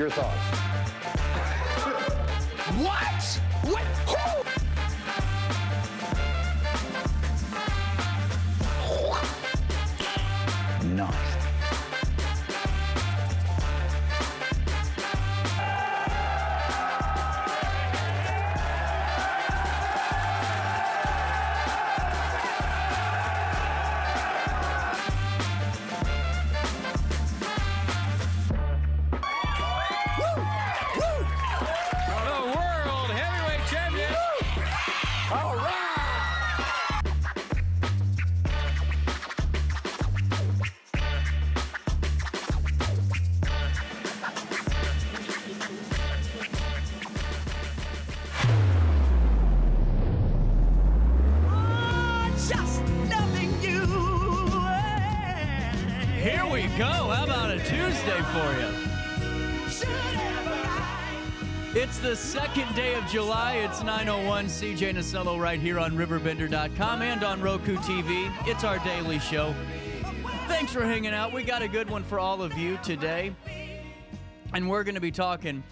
Your thoughts? What? What? Who? Nice. It's the second day of July. It's 9:01. CJ Nasello right here on RiverBender.com and on Roku TV. It's our daily show. Thanks for hanging out. We got a good one for all of you today. And we're going to be talking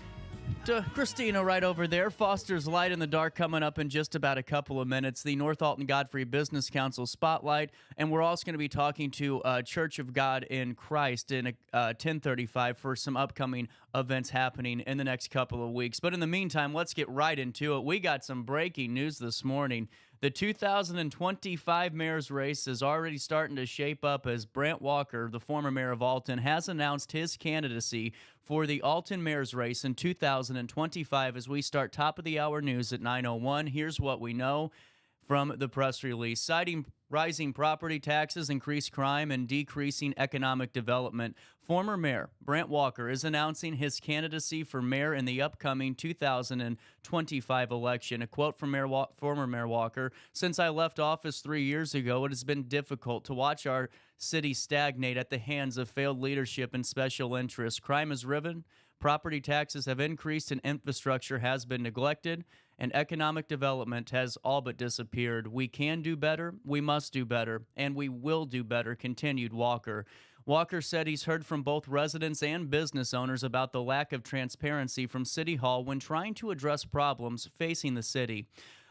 to Christina right over there. Foster's Light in the Dark coming up in just about a couple of minutes. The North Alton Godfrey Business Council Spotlight. And we're also going to be talking to Church of God in Christ in 1035 for some upcoming events happening in the next couple of weeks. But in the meantime, let's get right into it. We got some breaking news this morning. The 2025 mayor's race is already starting to shape up as Brant Walker, the former mayor of Alton, has announced his candidacy for the Alton mayor's race in 2025 as we start top of the hour news at 9:01. Here's what we know from the press release. Citing rising property taxes, increased crime, and decreasing economic development, former Mayor Brant Walker is announcing his candidacy for mayor in the upcoming 2025 election. A quote from former Mayor Walker: "Since I left office 3 years ago, it has been difficult to watch our city stagnate at the hands of failed leadership and special interests. Crime has risen, property taxes have increased, and infrastructure has been neglected, and economic development has all but disappeared. We can do better, we must do better, and we will do better," continued Walker. Walker said he's heard from both residents and business owners about the lack of transparency from City Hall when trying to address problems facing the city.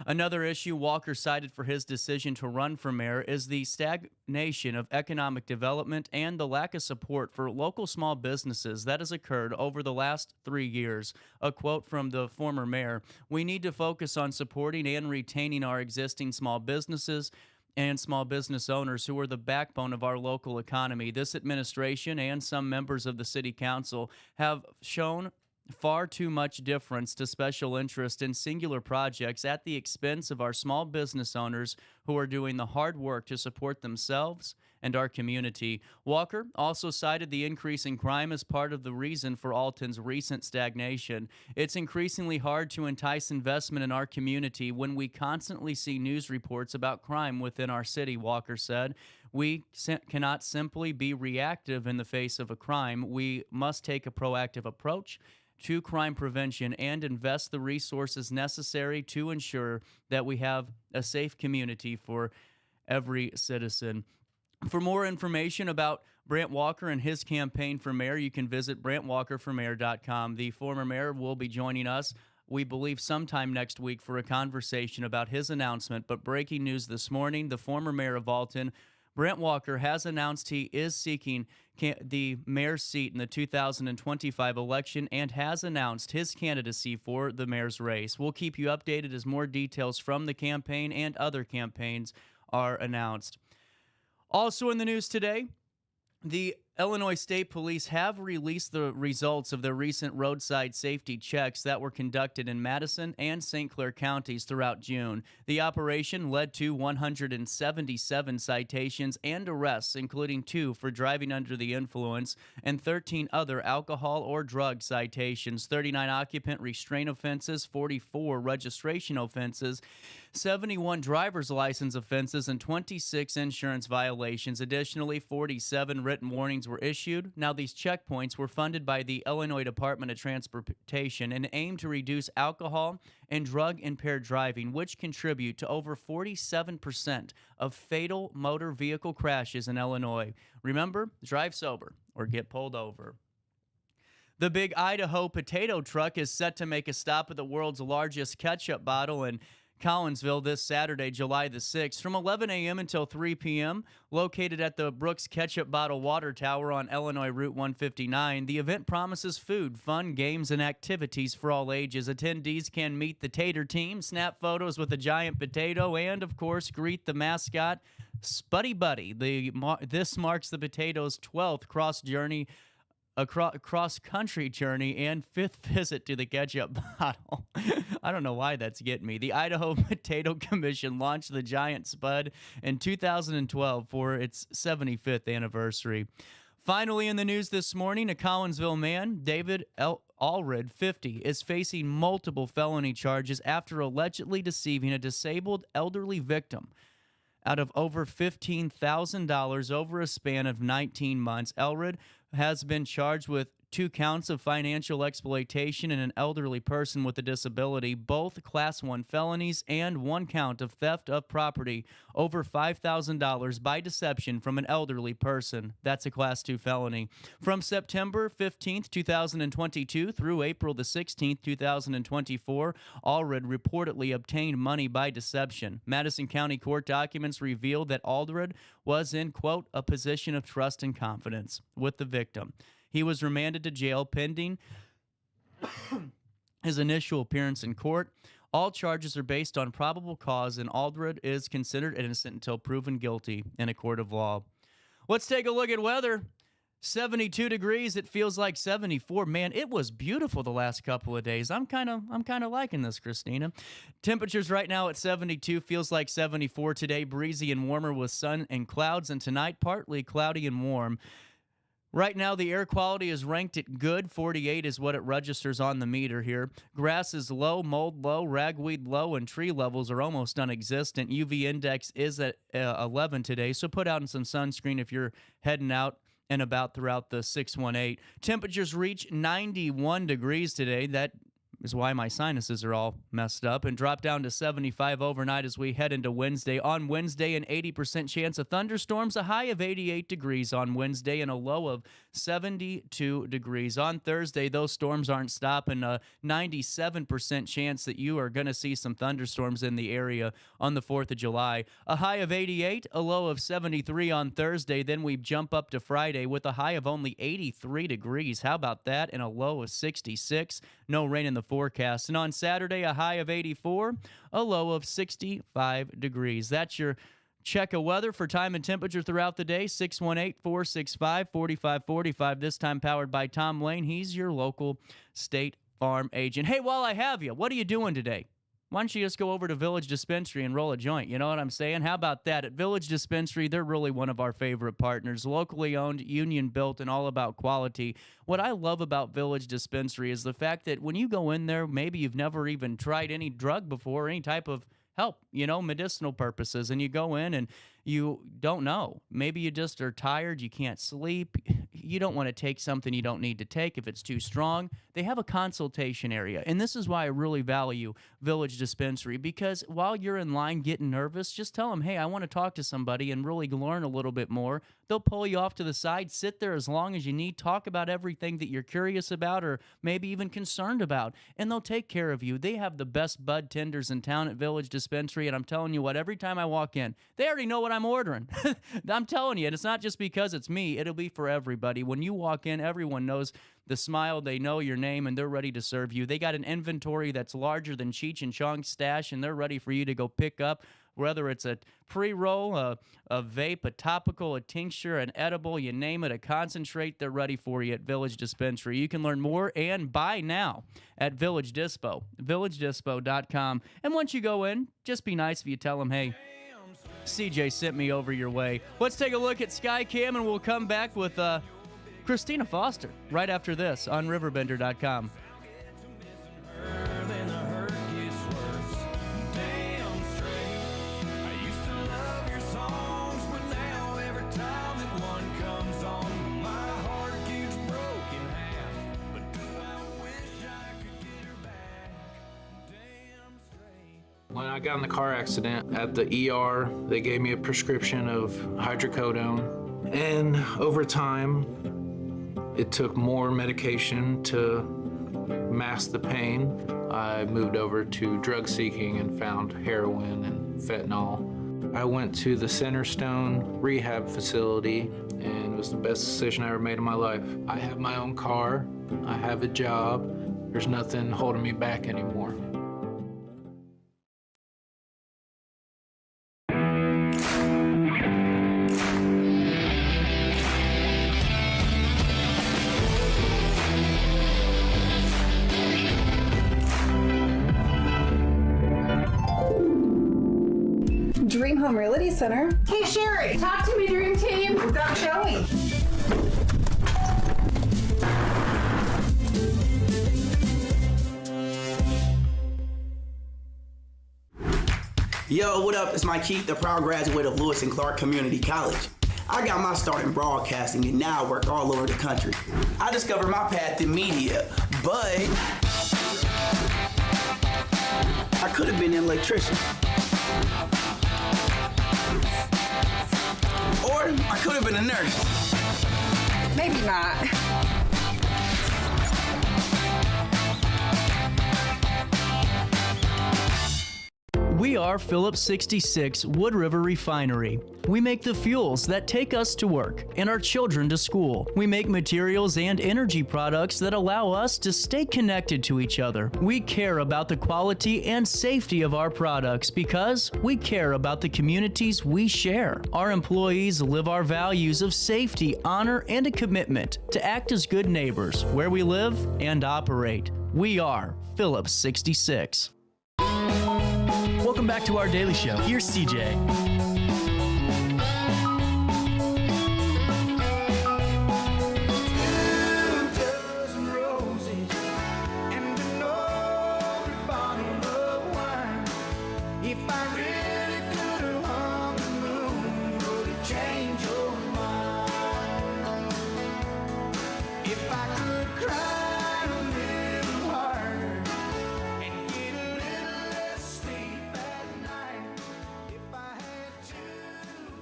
Another issue Walker cited for his decision to run for mayor is the stagnation of economic development and the lack of support for local small businesses that has occurred over the last 3 years. A quote from the former mayor: "We need to focus on supporting and retaining our existing small businesses and small business owners who are the backbone of our local economy. This administration and some members of the city council have shown far too much deference to special interest in singular projects at the expense of our small business owners who are doing the hard work to support themselves and our community." Walker also cited the increase in crime as part of the reason for Alton's recent stagnation. "It's increasingly hard to entice investment in our community when we constantly see news reports about crime within our city," Walker said. "We cannot simply be reactive in the face of a crime. We must take a proactive approach to crime prevention and invest the resources necessary to ensure that we have a safe community for every citizen." For more information about Brant Walker and his campaign for mayor, you can visit RiverBender.com. The former mayor will be joining us, we believe, sometime next week for a conversation about his announcement. But breaking news this morning, the former mayor of Alton, Brant Walker, has announced he is seeking the mayor's seat in the 2025 election and has announced his candidacy for the mayor's race. We'll keep you updated as more details from the campaign and other campaigns are announced. Also in the news today, the Illinois State Police have released the results of their recent roadside safety checks that were conducted in Madison and St. Clair counties throughout June. The operation led to 177 citations and arrests, including 2 for driving under the influence and 13 other alcohol or drug citations, 39 occupant restraint offenses, 44 registration offenses, 71 driver's license offenses, and 26 insurance violations. Additionally, 47 written warnings were issued. Now, these checkpoints were funded by the Illinois Department of Transportation and aim to reduce alcohol and drug-impaired driving, which contribute to over 47% of fatal motor vehicle crashes in Illinois. Remember, drive sober or get pulled over. The big Idaho potato truck is set to make a stop at the world's largest ketchup bottle in Collinsville this Saturday, July the 6th, from 11 a.m. until 3 p.m., located at the Brooks Ketchup Bottle Water Tower on Illinois Route 159. The event promises food, fun, games, and activities for all ages. Attendees can meet the Tater team, snap photos with a giant potato, and, of course, greet the mascot, Spuddy Buddy. This marks the potato's 12th cross-country journey and 5th visit to the ketchup bottle. I don't know why that's getting me. The Idaho Potato Commission launched the giant Spud in 2012 for its 75th anniversary. Finally in the news this morning, a Collinsville man, David Allred, 50, is facing multiple felony charges after allegedly deceiving a disabled elderly victim out of over $15,000 over a span of 19 months. Allred has been charged with 2 counts of financial exploitation in an elderly person with a disability, both Class 1 felonies, and 1 count of theft of property over $5,000 by deception from an elderly person. That's a Class 2 felony. From September 15th, 2022 through April the 16th, 2024, Allred reportedly obtained money by deception. Madison County court documents reveal that Allred was in, quote, a position of trust and confidence with the victim. He was remanded to jail pending his initial appearance in court. All charges are based on probable cause, and Allred is considered innocent until proven guilty in a court of law. Let's take a look at weather. 72 degrees. It feels like 74. Man, it was beautiful the last couple of days. I'm kind of liking this, Christina. Temperatures right now at 72. Feels like 74 today. Breezy and warmer with sun and clouds, and tonight partly cloudy and warm. Right now, the air quality is ranked at good. 48 is what it registers on the meter here. Grass is low, mold low, ragweed low, and tree levels are almost non-existent. UV index is at 11 today, so put out some sunscreen if you're heading out and about throughout the 618. Temperatures reach 91 degrees today. That is why my sinuses are all messed up, and drop down to 75 overnight as we head into Wednesday. On Wednesday, an 80% chance of thunderstorms, a high of 88 degrees on Wednesday, and a low of 72 degrees. On Thursday, those storms aren't stopping. A 97% chance that you are going to see some thunderstorms in the area on the 4th of July. A high of 88, a low of 73 on Thursday. Then we jump up to Friday with a high of only 83 degrees. How about that? And a low of 66. No rain in the forecast. And on Saturday, a high of 84, a low of 65 degrees. That's your check of weather for time and temperature throughout the day. 618-465-4545. This time powered by Tom Lane. He's your local State Farm agent. Hey, while I have you, what are you doing today? Why don't you just go over to Village Dispensary and roll a joint? You know what I'm saying? How about that? At Village Dispensary, they're really one of our favorite partners. Locally owned, union built, and all about quality. What I love about Village Dispensary is the fact that when you go in there, maybe you've never even tried any drug before, any type of help, medicinal purposes, and you go in and you don't know. Maybe you just are tired, you can't sleep, you don't want to take something you don't need to take if it's too strong. They have a consultation area, and this is why I really value Village Dispensary, because while you're in line getting nervous, just tell them, hey, I want to talk to somebody and really learn a little bit more. They'll pull you off to the side, sit there as long as you need, talk about everything that you're curious about or maybe even concerned about, and they'll take care of you. They have the best bud tenders in town at Village Dispensary, and I'm telling you what, every time I walk in, they already know what I'm ordering. I'm telling you, and it's not just because it's me, it'll be for everybody. When you walk in, everyone knows the smile, they know your name, and they're ready to serve you. They got an inventory that's larger than Cheech and Chong's stash, and they're ready for you to go pick up, whether it's a pre-roll, a vape, a topical, a tincture, an edible, you name it, a concentrate, they're ready for you at Village Dispensary. You can learn more and buy now at Village Dispo, VillageDispo.com. And once you go in, just be nice if you tell them, hey, CJ sent me over your way. Let's take a look at Skycam, and we'll come back with Christina Foster right after this on RiverBender.com. When I got in the car accident at the ER, they gave me a prescription of hydrocodone. And over time, it took more medication to mask the pain. I moved over to drug seeking and found heroin and fentanyl. I went to the Centerstone rehab facility, and it was the best decision I ever made in my life. I have my own car, I have a job, there's nothing holding me back anymore. Dream Home Realty Center. Hey Sherry, talk to me, Dream Team. We've got Joey. Yo, what up? It's Mike Keith, the proud graduate of Lewis and Clark Community College. I got my start in broadcasting and now I work all over the country. I discovered my path in media, but I could have been an electrician. Or I could have been a nurse. Maybe not. We are Phillips 66 Wood River Refinery. We make the fuels that take us to work and our children to school. We make materials and energy products that allow us to stay connected to each other. We care about the quality and safety of our products because we care about the communities we share. Our employees live our values of safety, honor, and a commitment to act as good neighbors where we live and operate. We are Phillips 66. Welcome back to our daily show. Here's CJ.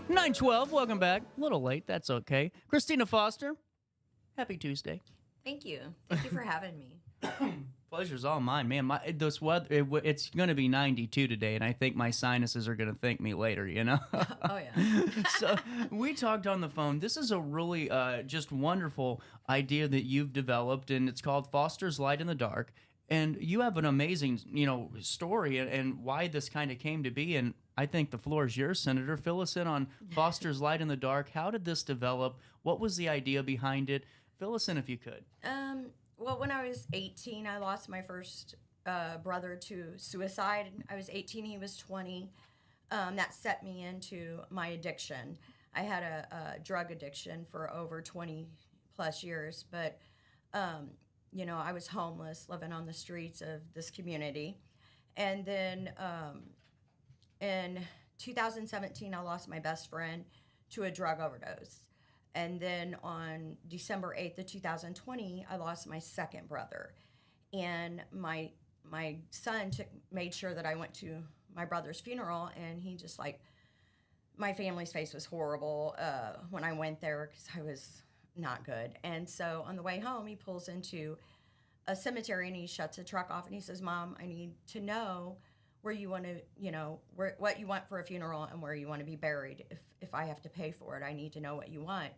Nine 12. Welcome back. A little late. That's okay. Christina Foster. Happy Tuesday. Thank you. Thank you for having me. Pleasure's all mine, man. This weather, it's going to be 92 today, and I think my sinuses are going to thank me later, you know? Oh, yeah. So we talked on the phone. This is a really just wonderful idea that you've developed, and it's called Foster's Light in the Dark. And you have an amazing, story and why this kind of came to be. And I think the floor is yours, Senator. Fill us in on Foster's Light in the Dark. How did this develop? What was the idea behind it? Fill us in if you could. Well, when I was 18, I lost my first brother to suicide. I was 18, he was 20. That set me into my addiction. I had a drug addiction for over 20 plus years, but I was homeless, living on the streets of this community. And then in 2017, I lost my best friend to a drug overdose. And then on December 8th of 2020, I lost my second brother. And my son made sure that I went to my brother's funeral, and he just my family's face was horrible when I went there because I was not good. And so on the way home, he pulls into a cemetery and he shuts the truck off and he says, "Mom, I need to know where you want to, what you want for a funeral and where you want to be buried. If I have to pay for it, I need to know what you want."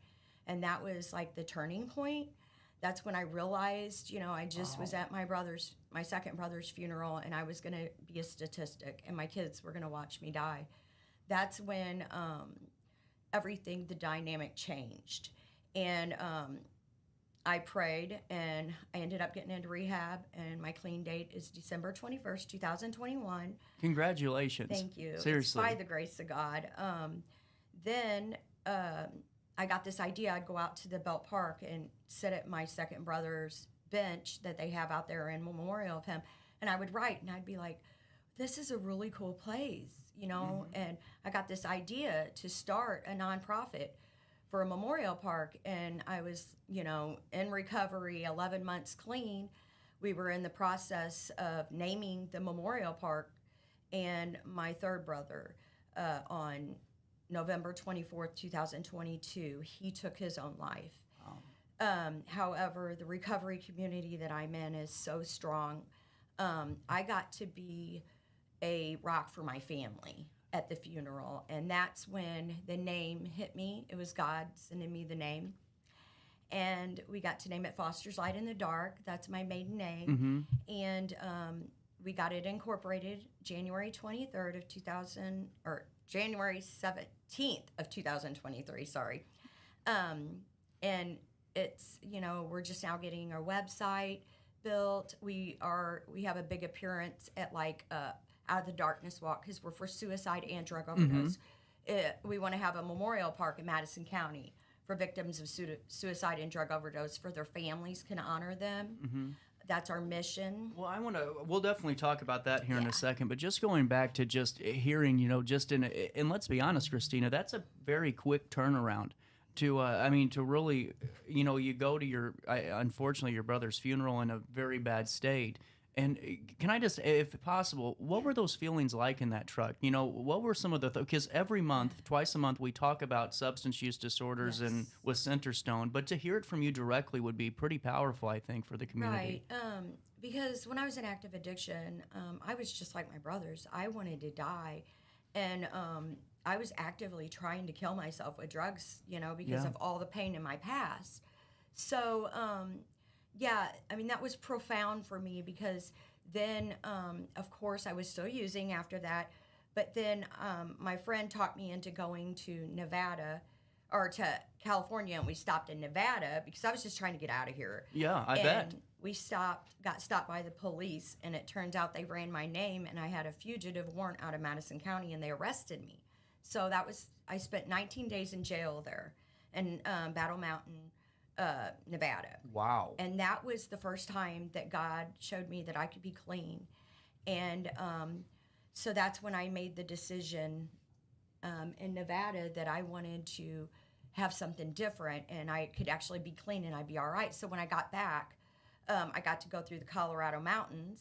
And that was the turning point. That's when I realized, I just was at my second brother's funeral, and I was going to be a statistic, and my kids were going to watch me die. That's when the dynamic changed. And I prayed, and I ended up getting into rehab, and my clean date is December 21st, 2021. Congratulations. Thank you. Seriously. It's by the grace of God. Then I got this idea. I'd go out to the Belt Park and sit at my second brother's bench that they have out there in memorial of him, and I would write, and I'd be like, this is a really cool place, Mm-hmm. And I got this idea to start a nonprofit for a memorial park, and I was, in recovery, 11 months clean. We were in the process of naming the memorial park, and my third brother, on November 24th, 2022, he took his own life. However, the recovery community that I'm in is so strong. I got to be a rock for my family at the funeral, and that's when the name hit me. It was God sending me the name, and we got to name it Foster's Light in the Dark. That's my maiden name, and we got it incorporated January 23rd of 2000, or January 17th of 2023. Sorry, and it's, we're just now getting our website built. We have a big appearance at Out of the Darkness Walk, because we're for suicide and drug overdose. We want to have a memorial park in Madison County for victims of suicide and drug overdose, for their families can honor them. That's our mission. Well, we'll definitely talk about that here in a second, but just going back to just hearing, and let's be honest, Christina, that's a very quick turnaround. To really, you go to unfortunately, your brother's funeral in a very bad state. And can I just, if possible, what were those feelings like in that truck? What were some of the, because every month, twice a month, we talk about substance use disorders and with Centerstone, but to hear it from you directly would be pretty powerful, I think, for the community. Right. Because when I was in active addiction, I was just like my brothers. I wanted to die. And I was actively trying to kill myself with drugs, because of all the pain in my past. So, that was profound for me, because then, of course, I was still using after that. But then my friend talked me into going to Nevada, or to California, and we stopped in Nevada because I was just trying to get out of here. Yeah, I bet. We got stopped by the police, and it turns out they ran my name, and I had a fugitive warrant out of Madison County, and they arrested me. So I spent 19 days in jail there in Battle Mountain, Nevada. Wow. And that was the first time that God showed me that I could be clean. And so that's when I made the decision in Nevada that I wanted to have something different, and I could actually be clean and I'd be all right. So when I got back, I got to go through the Colorado mountains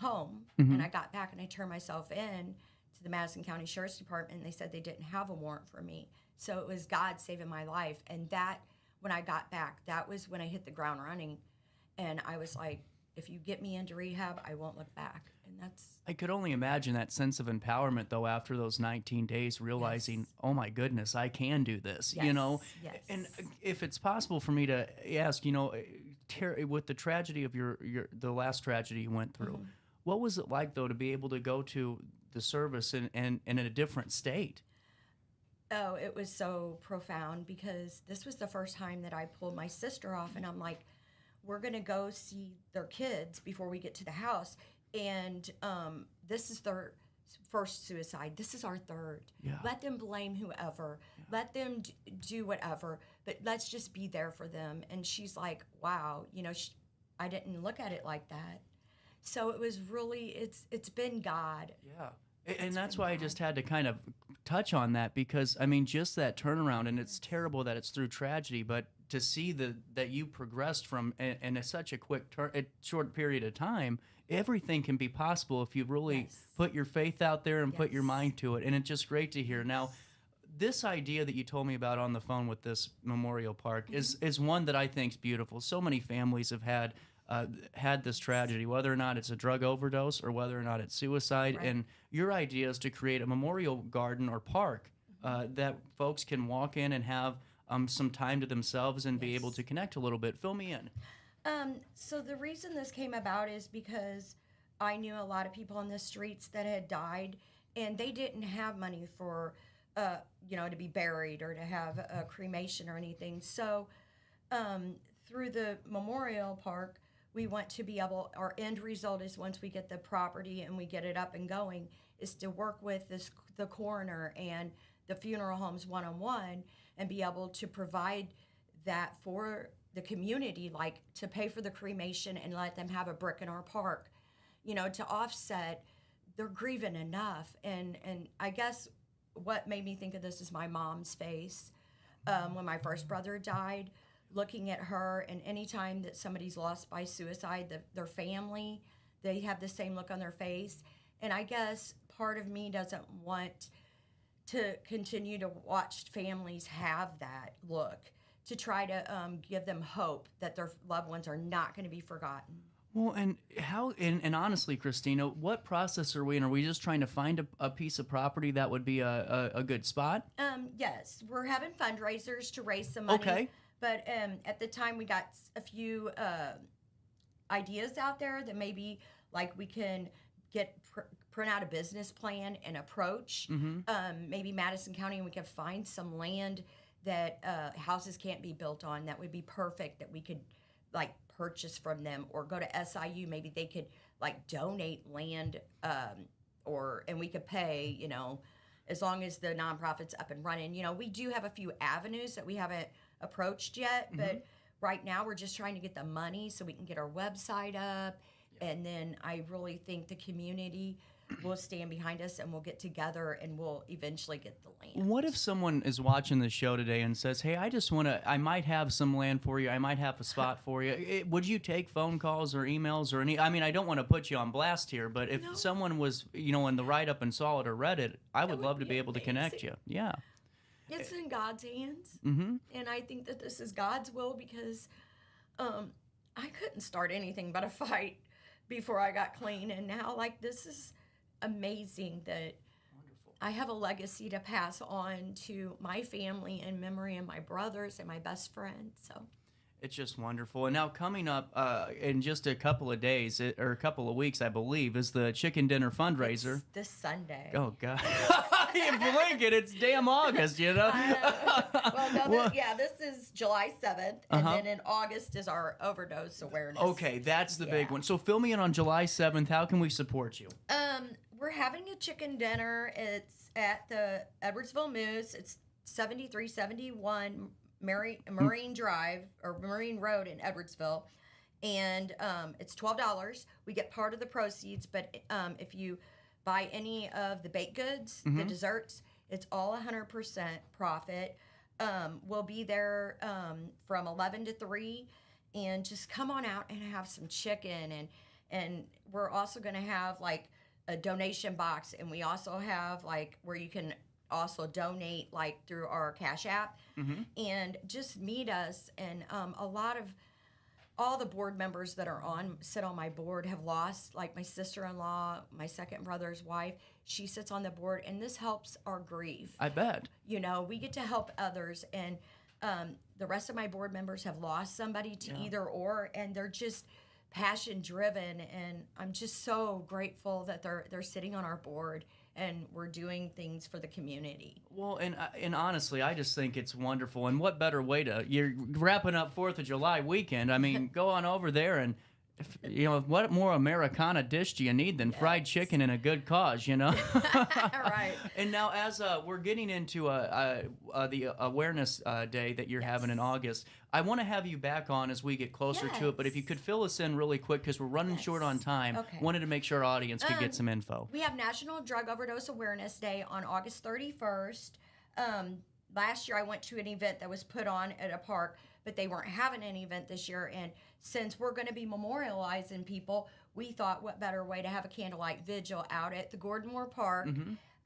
home, and I got back and I turned myself in to the Madison County Sheriff's Department, and they said they didn't have a warrant for me. So it was God saving my life. And that, when I got back, that was when I hit the ground running. And I was like, if you get me into rehab, I won't look back. And that's... I could only imagine that sense of empowerment, though, after those 19 days, realizing, oh my goodness, I can do this, Yes. And if it's possible for me to ask, with the tragedy of the last tragedy you went through, what was it like, though, to be able to go to the service and in a different state? Oh, it was so profound, because this was the first time that I pulled my sister off, and I'm like, we're going to go see their kids before we get to the house. And this is their first suicide. This is our third. Yeah. Let them blame whoever. Yeah. Let them do whatever. But let's just be there for them. And she's like, wow, I didn't look at it like that. So it was really, it's been God. Yeah. And that's why I just had to kind of touch on that, because, just that turnaround, and it's terrible that it's through tragedy, but to see that you progressed from, in such a short period of time, everything can be possible if you really put your faith out there and put your mind to it. And it's just great to hear. Now, this idea that you told me about on the phone with this memorial park is one that I think is beautiful. So many families have had this tragedy, whether or not it's a drug overdose or whether or not it's suicide. Right. And your idea is to create a memorial garden or park that folks can walk in and have some time to themselves and be able to connect a little bit. Fill me in. So the reason this came about is because I knew a lot of people on the streets that had died, and they didn't have money for, to be buried or to have a cremation or anything. So through the memorial park, we want to be able, our end result is, once we get the property and we get it up and going, is to work with the coroner and the funeral homes one-on-one and be able to provide that for the community, like to pay for the cremation and let them have a brick in our park, to offset. They're grieving enough. And I guess what made me think of this is my mom's face. When my first brother died, looking at her, and anytime that somebody's lost by suicide, their family, they have the same look on their face. And I guess part of me doesn't want to continue to watch families have that look, to try to give them hope that their loved ones are not going to be forgotten. Well, and and honestly, Christina, what process are we in? Are we just trying to find a piece of property that would be a good spot? Yes, we're having fundraisers to raise some money. Okay. But at the time, we got a few ideas out there that maybe like we can print out a business plan and approach. Maybe Madison County, and we can find some land that houses can't be built on. That would be perfect. That we could like purchase from them, or go to SIU. Maybe they could like donate land, and we could pay. As long as the nonprofit's up and running. We do have a few avenues that we haven't approached yet, but right now we're just trying to get the money so we can get our website up. And then I really think the community will stand behind us, and we'll get together and we'll eventually get the land. What if someone is watching the show today and says, hey, I might have some land for you, I might have a spot for you. Would you take phone calls or emails or any? I mean, I don't want to put you on blast here, but if someone was, in the write-up and saw it or read it, I would love to be able to connect you. Yeah. It's in God's hands. And I think that this is God's will, because I couldn't start anything but a fight before I got clean. And now, this is amazing that I have a legacy to pass on to my family in memory of my brothers and my best friend. So it's just wonderful. And now coming up in just a couple of days, or a couple of weeks, I believe, is the chicken dinner fundraiser. It's this Sunday. Oh, God. You blink it. It's damn August, This is July 7th. And then in August is our overdose awareness. Okay, that's the big one. So fill me in on July 7th. How can we support you? We're having a chicken dinner. It's at the Edwardsville Moose. It's 7371 Marine Drive, or Marine Road in Edwardsville. And it's $12. We get part of the proceeds, but if you buy any of the baked goods, the desserts, it's all 100% profit. We'll be there from 11 to 3, and just come on out and have some chicken. And we're also going to have a donation box, and we also have where you can also donate through our Cash App, and just meet us. And all the board members that sit on my board have lost, my sister-in-law, my second brother's wife. She sits on the board, and this helps our grief. I bet. We get to help others, and the rest of my board members have lost somebody to either or, and they're just passion-driven, and I'm just so grateful that they're sitting on our board, and we're doing things for the community. Well, and honestly, I just think it's wonderful. And what better way you're wrapping up 4th of July weekend. I mean, go on over there and, what more Americana dish do you need than fried chicken and a good cause, Right. And now as we're getting into the awareness day that you're having in August, I want to have you back on as we get closer to it, but if you could fill us in really quick, because we're running short on time. Okay. Wanted to make sure our audience could get some info. We have National Drug Overdose Awareness Day on August 31st. Last year I went to an event that was put on at a park, but they weren't having an event this year. And since we're going to be memorializing people, we thought what better way to have a candlelight vigil out at the Gordon Moore Park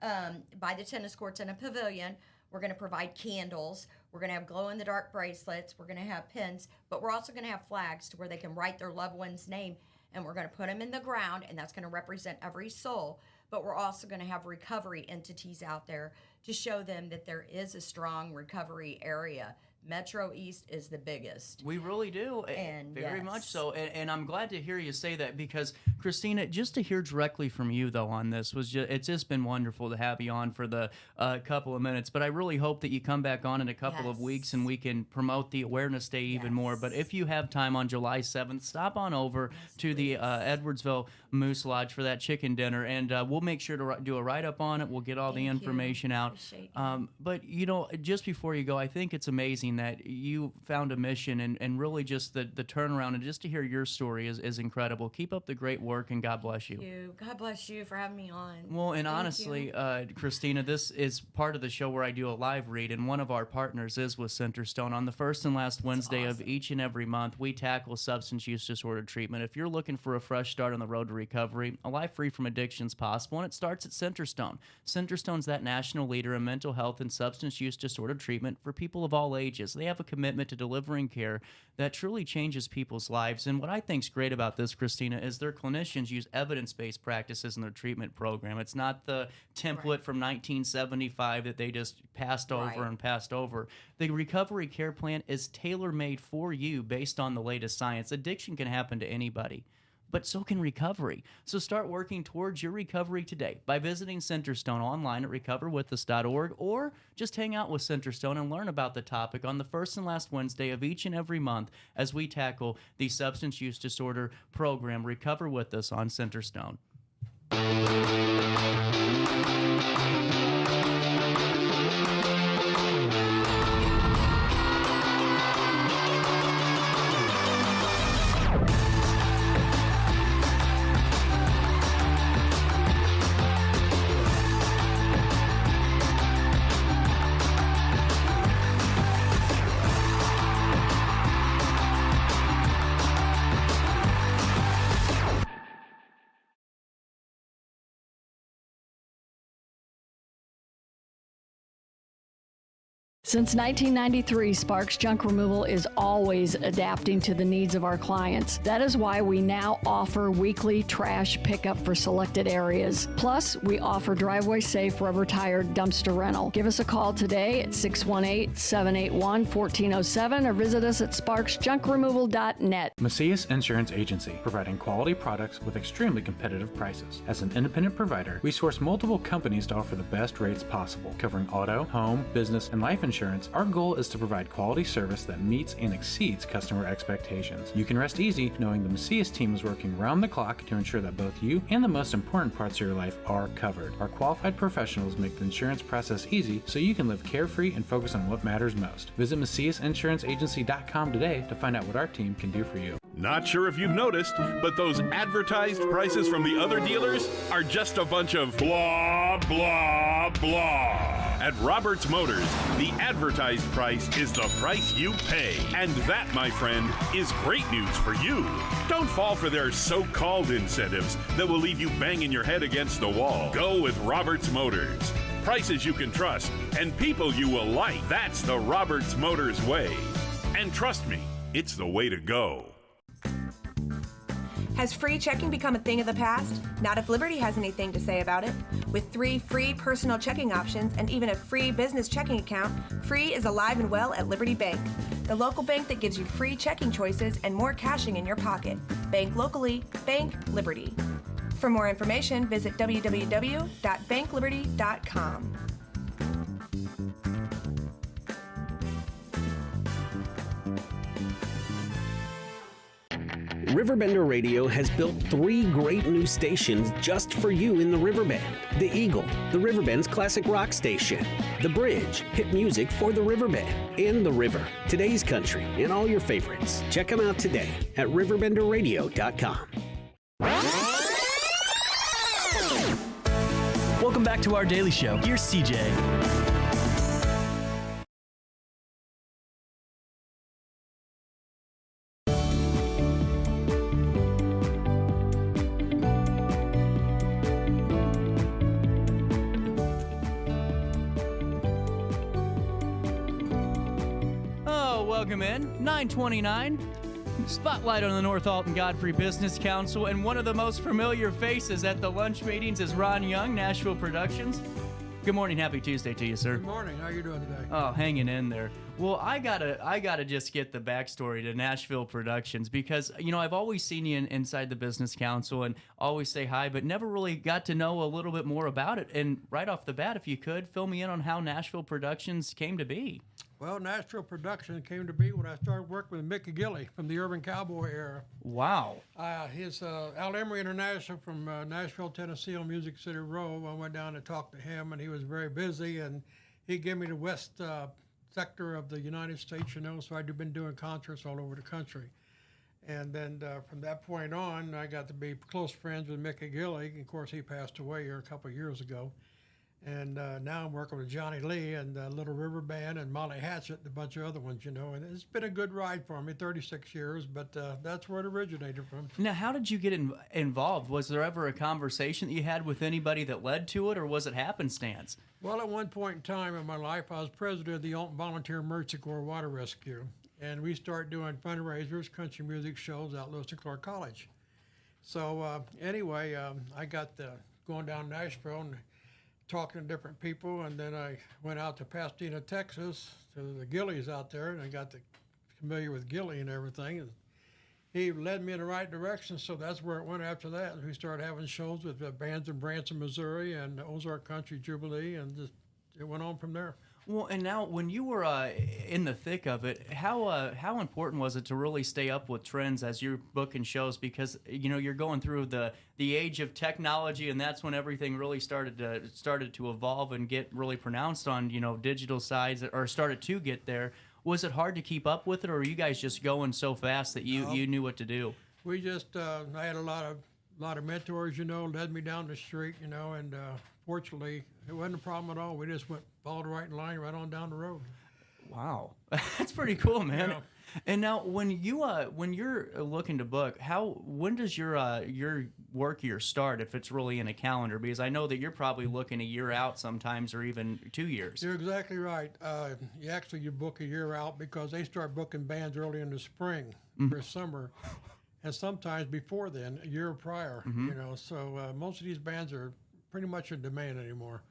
by the tennis courts in a pavilion. We're going to provide candles. We're going to have glow-in-the-dark bracelets. We're going to have pins. But we're also going to have flags to where they can write their loved one's name. And we're going to put them in the ground, and that's going to represent every soul. But we're also going to have recovery entities out there to show them that there is a strong recovery area. Metro East is the biggest. We really do, and very much so. And I'm glad to hear you say that, because Christina, just to hear directly from you though on this it's just been wonderful to have you on for the couple of minutes. But I really hope that you come back on in a couple of weeks and we can promote the Awareness Day even more. But if you have time on July 7th, stop on over to the Edwardsville Moose Lodge for that chicken dinner, and we'll make sure to do a write-up on it. We'll get all the information out. But just before you go, I think it's amazing that you found a mission, and really just the turnaround, and just to hear your story is incredible. Keep up the great work, and God bless you. Thank you. God bless you for having me on. Well, and honestly, Christina, this is part of the show where I do a live read, and one of our partners is with Centerstone. On the first and last Wednesday of each and every month, we tackle substance use disorder treatment. If you're looking for a fresh start on the road to recovery, a life free from addiction is possible, and it starts at Centerstone. Centerstone's that national leader in mental health and substance use disorder treatment for people of all ages. contagious. They have a commitment to delivering care that truly changes people's lives. And what I think is great about this, Christina, is their clinicians use evidence-based practices in their treatment program. It's not the template from 1975 that they just passed over and passed over. The recovery care plan is tailor-made for you based on the latest science. Addiction can happen to anybody, but so can recovery. So start working towards your recovery today by visiting Centerstone online at recoverwithus.org, or just hang out with Centerstone and learn about the topic on the first and last Wednesday of each and every month as we tackle the substance use disorder program, Recover With Us, on Centerstone. Since 1993, Sparks Junk Removal is always adapting to the needs of our clients. That is why we now offer weekly trash pickup for selected areas. Plus, we offer driveway-safe rubber-tired dumpster rental. Give us a call today at 618-781-1407 or visit us at sparksjunkremoval.net. Macias Insurance Agency, providing quality products with extremely competitive prices. As an independent provider, we source multiple companies to offer the best rates possible, covering auto, home, business, and life insurance. Our goal is to provide quality service that meets and exceeds customer expectations. You can rest easy knowing the Macias team is working round the clock to ensure that both you and the most important parts of your life are covered. Our qualified professionals make the insurance process easy so you can live carefree and focus on what matters most. Visit MaciasInsuranceAgency.com today to find out what our team can do for you. Not sure if you've noticed, but those advertised prices from the other dealers are just a bunch of blah, blah, blah. At Roberts Motors, the advertised price is the price you pay. And that, my friend, is great news for you. Don't fall for their so-called incentives that will leave you banging your head against the wall. Go with Roberts Motors. Prices you can trust and people you will like. That's the Roberts Motors way. And trust me, it's the way to go. Has free checking become a thing of the past? Not if Liberty has anything to say about it. With 3 free personal checking options and even a free business checking account, free is alive and well at Liberty Bank. The local bank that gives you free checking choices and more cashing in your pocket. Bank locally, bank Liberty. For more information, visit www.bankliberty.com. RiverBender Radio has built 3 great new stations just for you in the Riverbend. The Eagle, the Riverbend's classic rock station. The Bridge, hit music for the Riverbend. And The River, today's country, and all your favorites. Check them out today at RiverBenderRadio.com. Welcome back to our daily show. Here's CJ. Welcome in. 929. Spotlight on the North Alton Godfrey Business Council, and one of the most familiar faces at the lunch meetings is Ron Young, Nashville Productions. Good morning. Happy Tuesday to you, sir. Good morning. How are you doing today? Oh, hanging in there. Well, I gotta just get the backstory to Nashville Productions because, you know, I've always seen you inside the Business Council and always say hi, but never really got to know a little bit more about it. And right off the bat, if you could, fill me in on how Nashville Productions came to be. Well, Nashville Production came to be when I started working with Mickey Gilley from the Urban Cowboy era. Wow. His Al Emery International from Nashville, Tennessee on Music City Road. I went down and talked to him, and he was very busy, and he gave me the west sector of the United States, you know, so I'd been doing concerts all over the country. And then from that point on, I got to be close friends with Mickey Gilley. Of course, he passed away here a couple of years ago. And now I'm working with Johnny Lee and Little Riverbend and Molly Hatchet and a bunch of other ones, you know. And it's been a good ride for me, 36 years, but that's where it originated from. Now, how did you get involved? Was there ever a conversation that you had with anybody that led to it, or was it happenstance? Well, at one point in time in my life, I was president of the Alton Volunteer Mercy Corps Water Rescue. And we started doing fundraisers, country music shows out at Lewis and Clark College. So anyway, I got going down to Nashville and talking to different people, and then I went out to Pasadena, Texas, to the Gillies out there, and I got familiar with Gilly and everything. And he led me in the right direction, so that's where it went after that. We started having shows with bands in Branson, Missouri, and Ozark Country Jubilee, and just it went on from there. Well, and now when you were in the thick of it, how important was it to really stay up with trends as you're booking shows? Because you know you're going through the age of technology, and that's when everything really started to evolve and get really pronounced on digital sides, or started to get there. Was it hard to keep up with it, or were you guys just going so fast that you knew what to do? We just I had a lot of mentors, led me down the street, and fortunately it wasn't a problem at all. We just followed right in line right on down the road. Wow, that's pretty cool, man. Yeah. And now, when you're looking to book, when does your work year start, if it's really in a calendar? Because I know that you're probably looking a year out sometimes, or even 2 years. You're exactly right. You book a year out because they start booking bands early in the spring for summer, and sometimes before then, a year prior. So most of these bands are pretty much in demand anymore.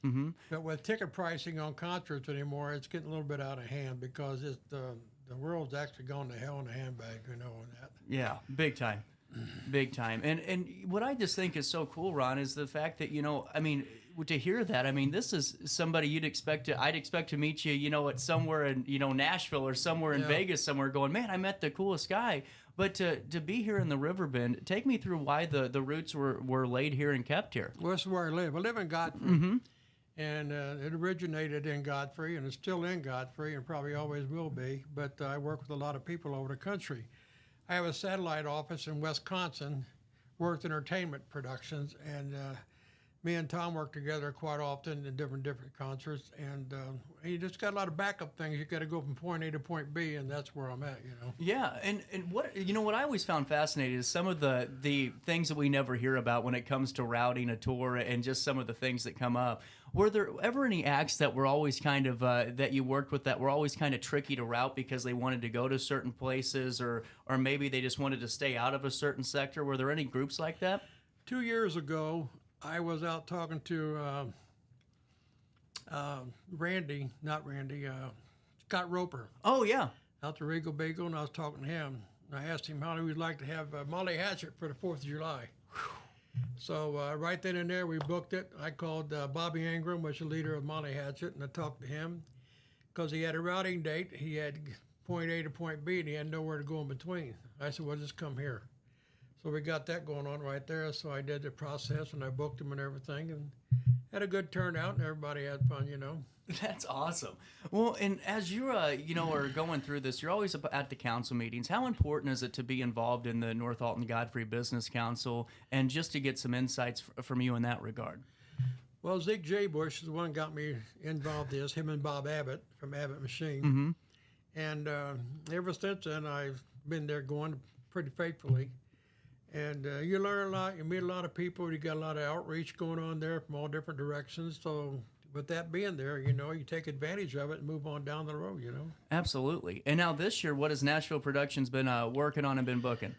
Mm-hmm. But with ticket pricing on concerts anymore, it's getting a little bit out of hand because the world's actually gone to hell in a handbag, and that. Yeah, big time. Big time. And what I just think is so cool, Ron, is the fact that, to hear that, this is somebody I'd expect to meet you, at somewhere in, Nashville or somewhere in Vegas somewhere, going, man, I met the coolest guy. But to be here in the Riverbend, take me through why the roots were laid here and kept here. Well, this is where I live. I live in Godfrey. Mm-hmm. And it originated in Godfrey, and it's still in Godfrey, and probably always will be. But I work with a lot of people over the country. I have a satellite office in Wisconsin, Worth Entertainment Productions, and me and Tom work together quite often in different concerts. And you just got a lot of backup things. You got to go from point A to point B, and that's where I'm at. Yeah, and what I always found fascinating is some of the things that we never hear about when it comes to routing a tour, and just some of the things that come up. Were there ever any acts that were always kind of that you worked with that were always kind of tricky to route because they wanted to go to certain places, or maybe they just wanted to stay out of a certain sector? Were there any groups like that? 2 years ago, I was out talking to Scott Roper. Oh, yeah. Out to Regal Beagle, and I was talking to him. And I asked him how he would like to have Molly Hatchet for the 4th of July. So right then and there, we booked it. I called Bobby Ingram, which is the leader of Molly Hatchet, and I talked to him because he had a routing date. He had point A to point B, and he had nowhere to go in between. I said, well, just come here. So we got that going on right there. So I did the process, and I booked him and everything, and had a good turnout, and everybody had fun, That's awesome. Well, and as you are going through this, you're always at the council meetings. How important is it to be involved in the North Alton Godfrey Business Council, and just to get some insights from you in that regard? Well, Zeke J. Bush is the one who got me involved in this, him and Bob Abbott from Abbott Machine. Mm-hmm. And ever since then, I've been there going pretty faithfully. And you learn a lot, you meet a lot of people, you got a lot of outreach going on there from all different directions. So with that being there, you take advantage of it and move on down the road, Absolutely. And now this year, what has Nashville Productions been working on and been booking?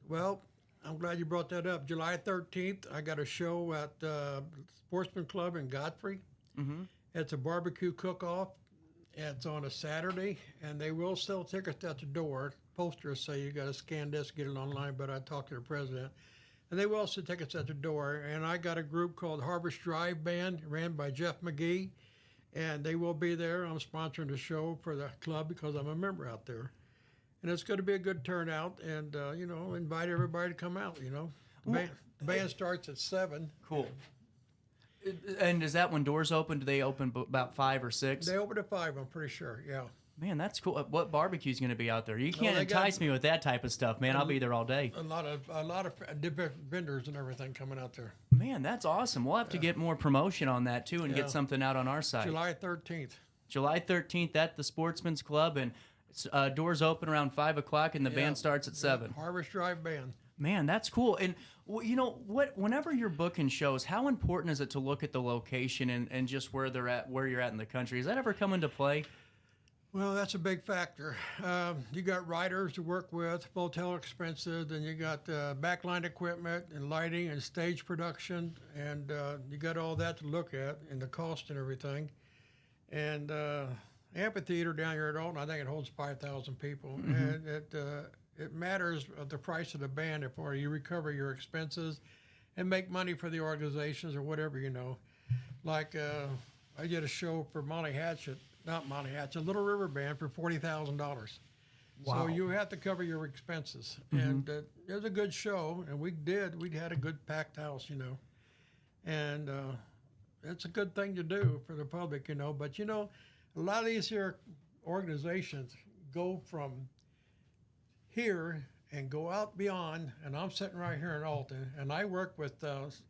Well, I'm glad you brought that up. July 13th, I got a show at Sportsman Club in Godfrey. Mm-hmm. It's a barbecue cook-off. It's on a Saturday, and they will sell tickets at the door. Posters say you got to scan this, get it online, but I talked to the president. And they will sell tickets at the door. And I got a group called Harvest Drive Band, ran by Jeff McGee, and they will be there. I'm sponsoring the show for the club because I'm a member out there. And it's going to be a good turnout, and, invite everybody to come out, The band starts at 7. Cool. And is that when doors open? Do they open about 5 or 6? They open at 5, I'm pretty sure, yeah. Man, that's cool. What barbecue's going to be out there? You can't they entice got- me with that type of stuff, man. I'll be there all day. A lot of different vendors and everything coming out there. Man, that's awesome. We'll have to get more promotion on that, too, and Yeah. get something out on our site. July 13th. July 13th at the Sportsman's Club, and doors open around 5 o'clock, and the band starts at 7. Harvest Drive Band. Man, that's cool. And you know what? Whenever you're booking shows, how important is it to look at the location and just where they're at, where you're at in the country? Does that ever come into play? Well, that's a big factor. You got writers to work with, motel expenses, and you got backline equipment and lighting and stage production, and you got all that to look at and the cost and everything. And amphitheater down here at Alton, I think it holds 5,000 people, and it matters the price of the band if or you recover your expenses and make money for the organizations or whatever, you know. Like I did a show for Little River Band for $40,000. Wow. So you have to cover your expenses. And it was a good show, and we had a good packed house, you know. And it's a good thing to do for the public, you know. But, you know, a lot of these here organizations go from here and go out beyond, and I'm sitting right here in Alton, and I work with what's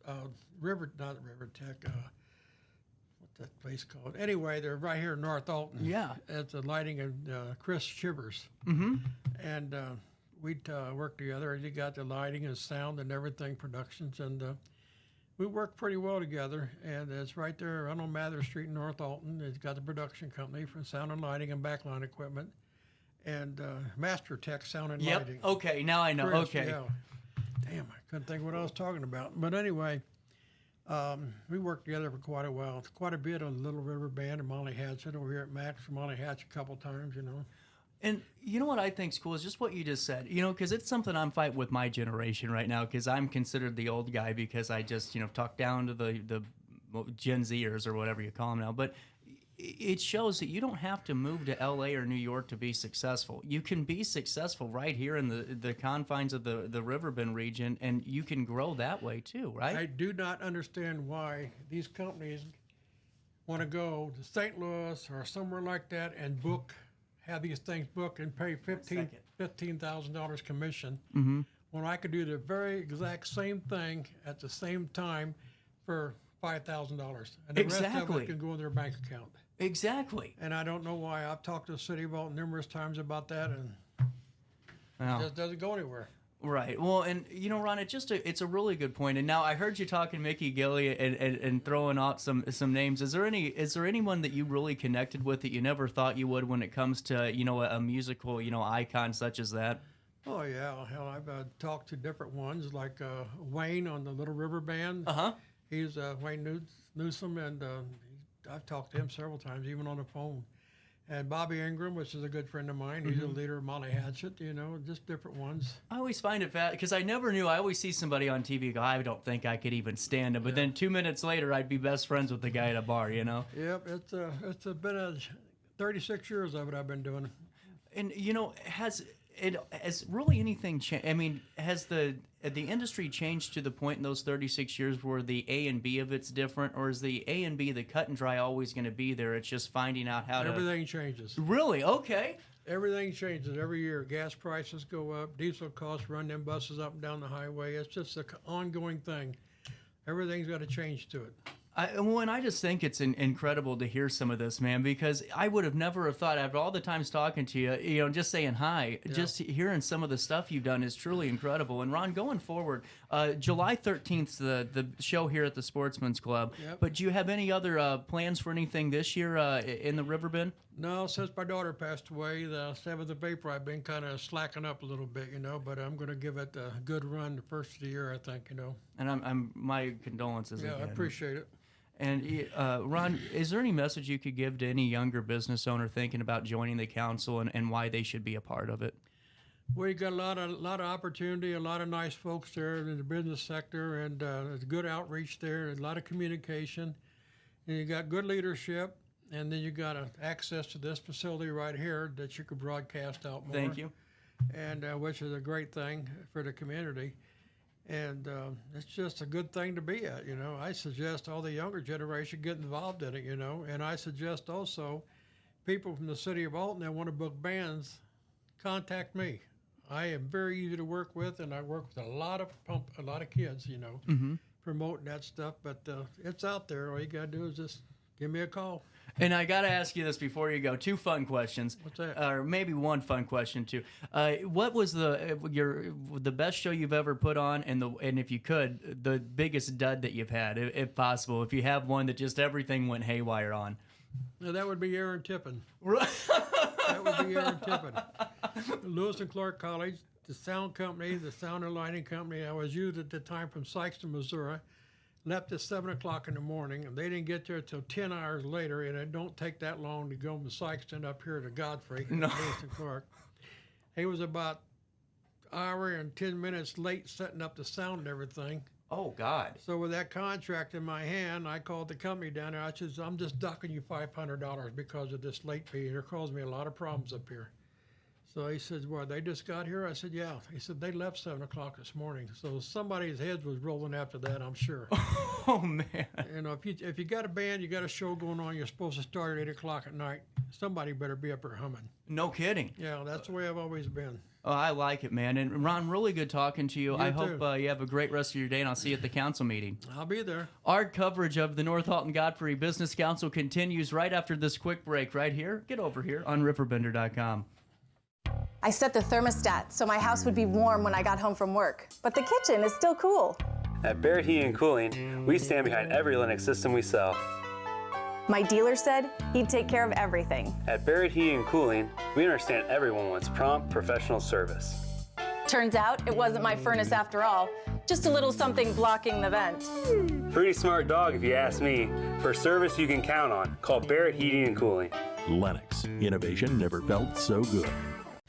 that place called? Anyway, they're right here in North Alton. Yeah. It's a lighting and Chris Shivers. Mm-hmm. And we'd work together, and you got the lighting and sound and everything, productions, and we work pretty well together. And it's right there on Mather Street in North Alton. It's got the production company for sound and lighting and backline equipment. And Master Tech Sound and Yep. Lighting. Okay, now I know. Chris, Okay. Yeah. Damn, I couldn't think what I was talking about. But anyway, we worked together for quite a while. Quite a bit on Little River Band and Molly Hatchet over here at Max for Molly Hatchet a couple times, you know. And you know what I think's cool is just what you just said, you know, because it's something I'm fighting with my generation right now, because I'm considered the old guy because I just, you know, talk down to the Gen Zers or whatever you call them now. But it shows that you don't have to move to LA or New York to be successful. You can be successful right here in the confines of the Riverbend region, and you can grow that way too, right? I do not understand why these companies want to go to St. Louis or somewhere like that and have these things booked and pay $15,000 commission when I could do the very exact same thing at the same time for $5,000, and the rest of it can go in their bank account. Exactly. And I don't know why. I've talked to the city of Alton numerous times about that, and Wow. it just doesn't go anywhere. Right. Well, and you know, Ron, it's a really good point. And now I heard you talking Mickey Gilly and throwing out some names. Is there anyone that you really connected with that you never thought you would when it comes to, you know, a musical, you know, icon such as that? Oh yeah, hell, I've talked to different ones like Wayne on the Little River Band. He's Wayne Newsom, and I've talked to him several times, even on the phone. And Bobby Ingram, which is a good friend of mine, he's a leader of Molly Hatchet, you know, just different ones. I always find it fat because I never knew. I always see somebody on TV go, I don't think I could even stand him. But then 2 minutes later, I'd be best friends with the guy at a bar, you know? Yep, it's been 36 years of it I've been doing. And, you know, has really anything changed? I mean, has the industry changed to the point in those 36 years where the A and B of it's different, or is the A and B, the cut and dry, always going to be there? It's just finding out how Everything changes. Really? Okay. Everything changes every year. Gas prices go up, diesel costs run them buses up and down the highway. It's just an ongoing thing. Everything's got to change to it. And I just think it's incredible to hear some of this, man, because I would have never thought, after all the times talking to you, you know, just saying hi, just hearing some of the stuff you've done is truly incredible. And Ron, going forward, July 13th, the show here at the Sportsman's Club. Yep. But do you have any other plans for anything this year in the Riverbend? No, since my daughter passed away, the 7th of April, I've been kind of slacking up a little bit, you know, but I'm going to give it a good run the first of the year, I think, you know. And I'm my condolences again. I appreciate it. And Ron, is there any message you could give to any younger business owner thinking about joining the council and why they should be a part of it? Well, you got a lot of opportunity, a lot of nice folks there in the business sector, and there's good outreach there, a lot of communication, and you got good leadership, and then you got access to this facility right here that you could broadcast out more. Thank you. And which is a great thing for the community. And it's just a good thing to be at, you know. I suggest all the younger generation get involved in it, you know. And I suggest also people from the city of Alton that want to book bands, contact me. I am very easy to work with, and I work with a lot of kids, you know, promoting that stuff. But it's out there. All you got to do is just give me a call. And I got to ask you this before you go. 2 fun questions. What's that? Or maybe 1 fun question, too. What was the best show you've ever put on, and if you could, the biggest dud that you've had, if possible? If you have one that just everything went haywire on. Now, that would be Aaron Tippin. That would be Aaron Tippin. Lewis and Clark College, the sound company, the sound and lighting company I was used at the time from Sykeston, Missouri, left at 7 o'clock in the morning, and they didn't get there until 10 hours later, and it don't take that long to go from Sykeston up here to Godfrey, Lewis and Clark. He was about an hour and 10 minutes late setting up the sound and everything. Oh, God. So with that contract in my hand, I called the company down there. I said, I'm just ducking you $500 because of this late fee. It caused me a lot of problems up here. So he says, well, they just got here? I said, yeah. He said, they left 7 o'clock this morning. So somebody's head was rolling after that, I'm sure. Oh, man. You know, if you got a band, you got a show going on, you're supposed to start at 8 o'clock at night, somebody better be up there humming. No kidding. Yeah, that's the way I've always been. Oh, I like it, man. And Ron, really good talking to you. I hope you have a great rest of your day, and I'll see you at the council meeting. I'll be there. Our coverage of the North Alton Godfrey Business Council continues right after this quick break right here. Get over here on RiverBender.com. I set the thermostat so my house would be warm when I got home from work, but the kitchen is still cool. At Barrett Heating and Cooling, we stand behind every Linux system we sell. My dealer said he'd take care of everything. At Barrett Heating and Cooling, we understand everyone wants prompt, professional service. Turns out it wasn't my furnace after all, just a little something blocking the vent. Pretty smart dog if you ask me. For service you can count on, call Barrett Heating and Cooling. Lennox, innovation never felt so good.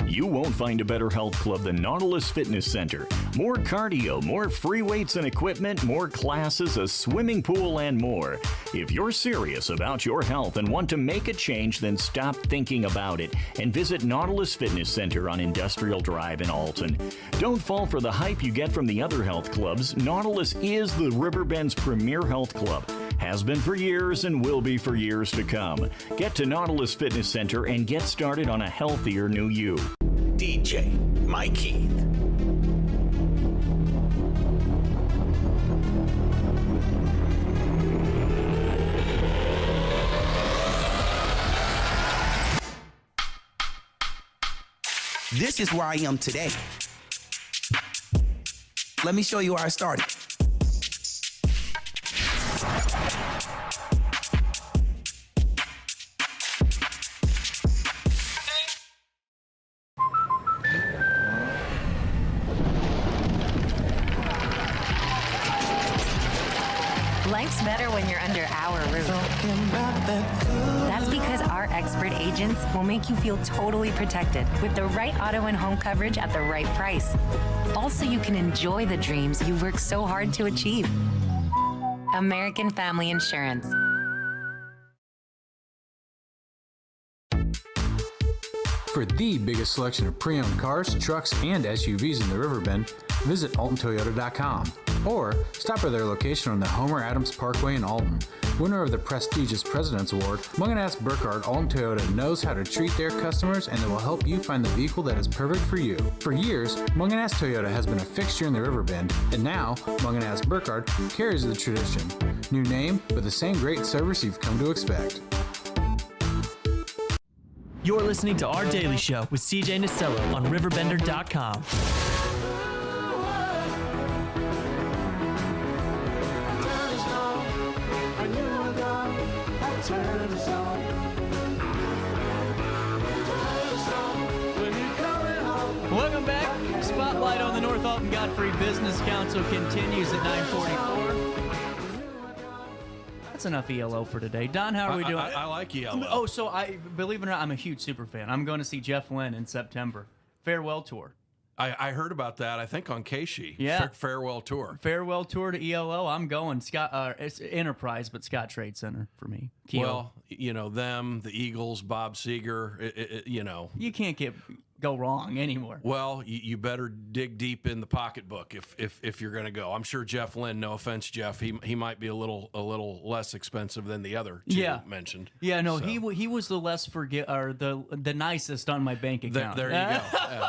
You won't find a better health club than Nautilus Fitness Center. More cardio, more free weights and equipment, more classes, a swimming pool, and more. If you're serious about your health and want to make a change, then stop thinking about it and visit Nautilus Fitness Center on Industrial Drive in Alton. Don't fall for the hype you get from the other health clubs. Nautilus is the Riverbend's premier health club. Has been for years and will be for years to come. Get to Nautilus Fitness Center and get started on a healthier new you. DJ Mikey. This is where I am today. Let me show you where I started. Life's better when you're under our roof. That's because our expert agents will make you feel totally protected with the right auto and home coverage at the right price. Also, you can enjoy the dreams you worked so hard to achieve. American Family Insurance. For the biggest selection of pre-owned cars, trucks, and SUVs in the Riverbend, visit AltonToyota.com or stop by their location on the Homer Adams Parkway in Alton. Winner of the prestigious President's Award, Munganast Burkhardt Alton Toyota knows how to treat their customers, and they will help you find the vehicle that is perfect for you. For years, Munganast Toyota has been a fixture in the Riverbend, and now Munganast Burkhardt carries the tradition. New name, but the same great service you've come to expect. You're listening to Our Daily Show with CJ Nasello on RiverBender.com. Welcome back. Spotlight on the North Alton Godfrey Business Council continues at 9:44. That's enough ELO for today. Don, how are we doing? I like ELO. Oh, so believe it or not, I'm a huge super fan. I'm going to see Jeff Lynne in September. Farewell tour. I heard about that, I think, on Keishi. Yeah. Farewell tour. Farewell tour to ELO. I'm going. It's Enterprise, but Scott Trade Center for me. Keel. Well, you know, them, the Eagles, Bob Seger, you know. You can't get... go wrong anymore. Well, you better dig deep in the pocketbook if you're going to go. I'm sure Jeff Lynn, no offense, Jeff, he might be a little less expensive than the other two mentioned. Yeah, no, so. he was the less the nicest on my bank account. There you go.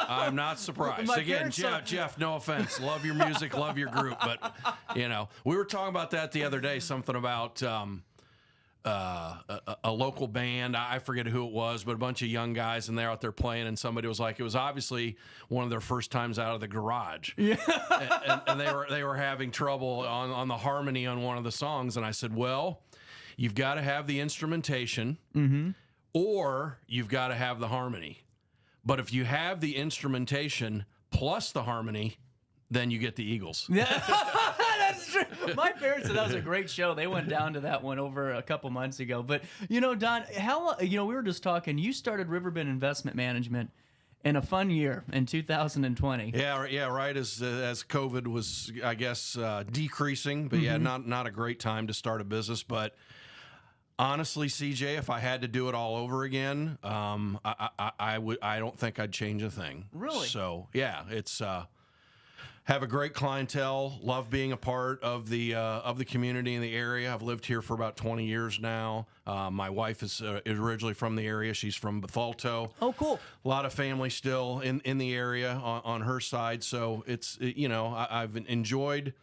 I'm not surprised. Again, Jeff, no offense, love your music, love your group, but we were talking about that the other day. Something about. A local band, I forget who it was, but a bunch of young guys, and they're out there playing, and somebody was like, it was obviously one of their first times out of the garage. Yeah. and they were having trouble on the harmony on one of the songs, and I said, well, you've got to have the instrumentation, or you've got to have the harmony. But if you have the instrumentation plus the harmony, then you get the Eagles. Yeah. That's true. My parents said that was a great show. They went down to that one over a couple months ago. But, Don, we were just talking. You started Riverbend Investment Management in a fun year in 2020. Yeah, right. As COVID was, I guess, decreasing. But, not a great time to start a business. But honestly, CJ, if I had to do it all over again, I don't think I'd change a thing. Really? So, yeah, it's... have a great clientele, love being a part of the community in the area. I've lived here for about 20 years now. My wife is originally from the area. She's from Bethalto. Oh, cool. A lot of family still in the area on her side. So it's, I've enjoyed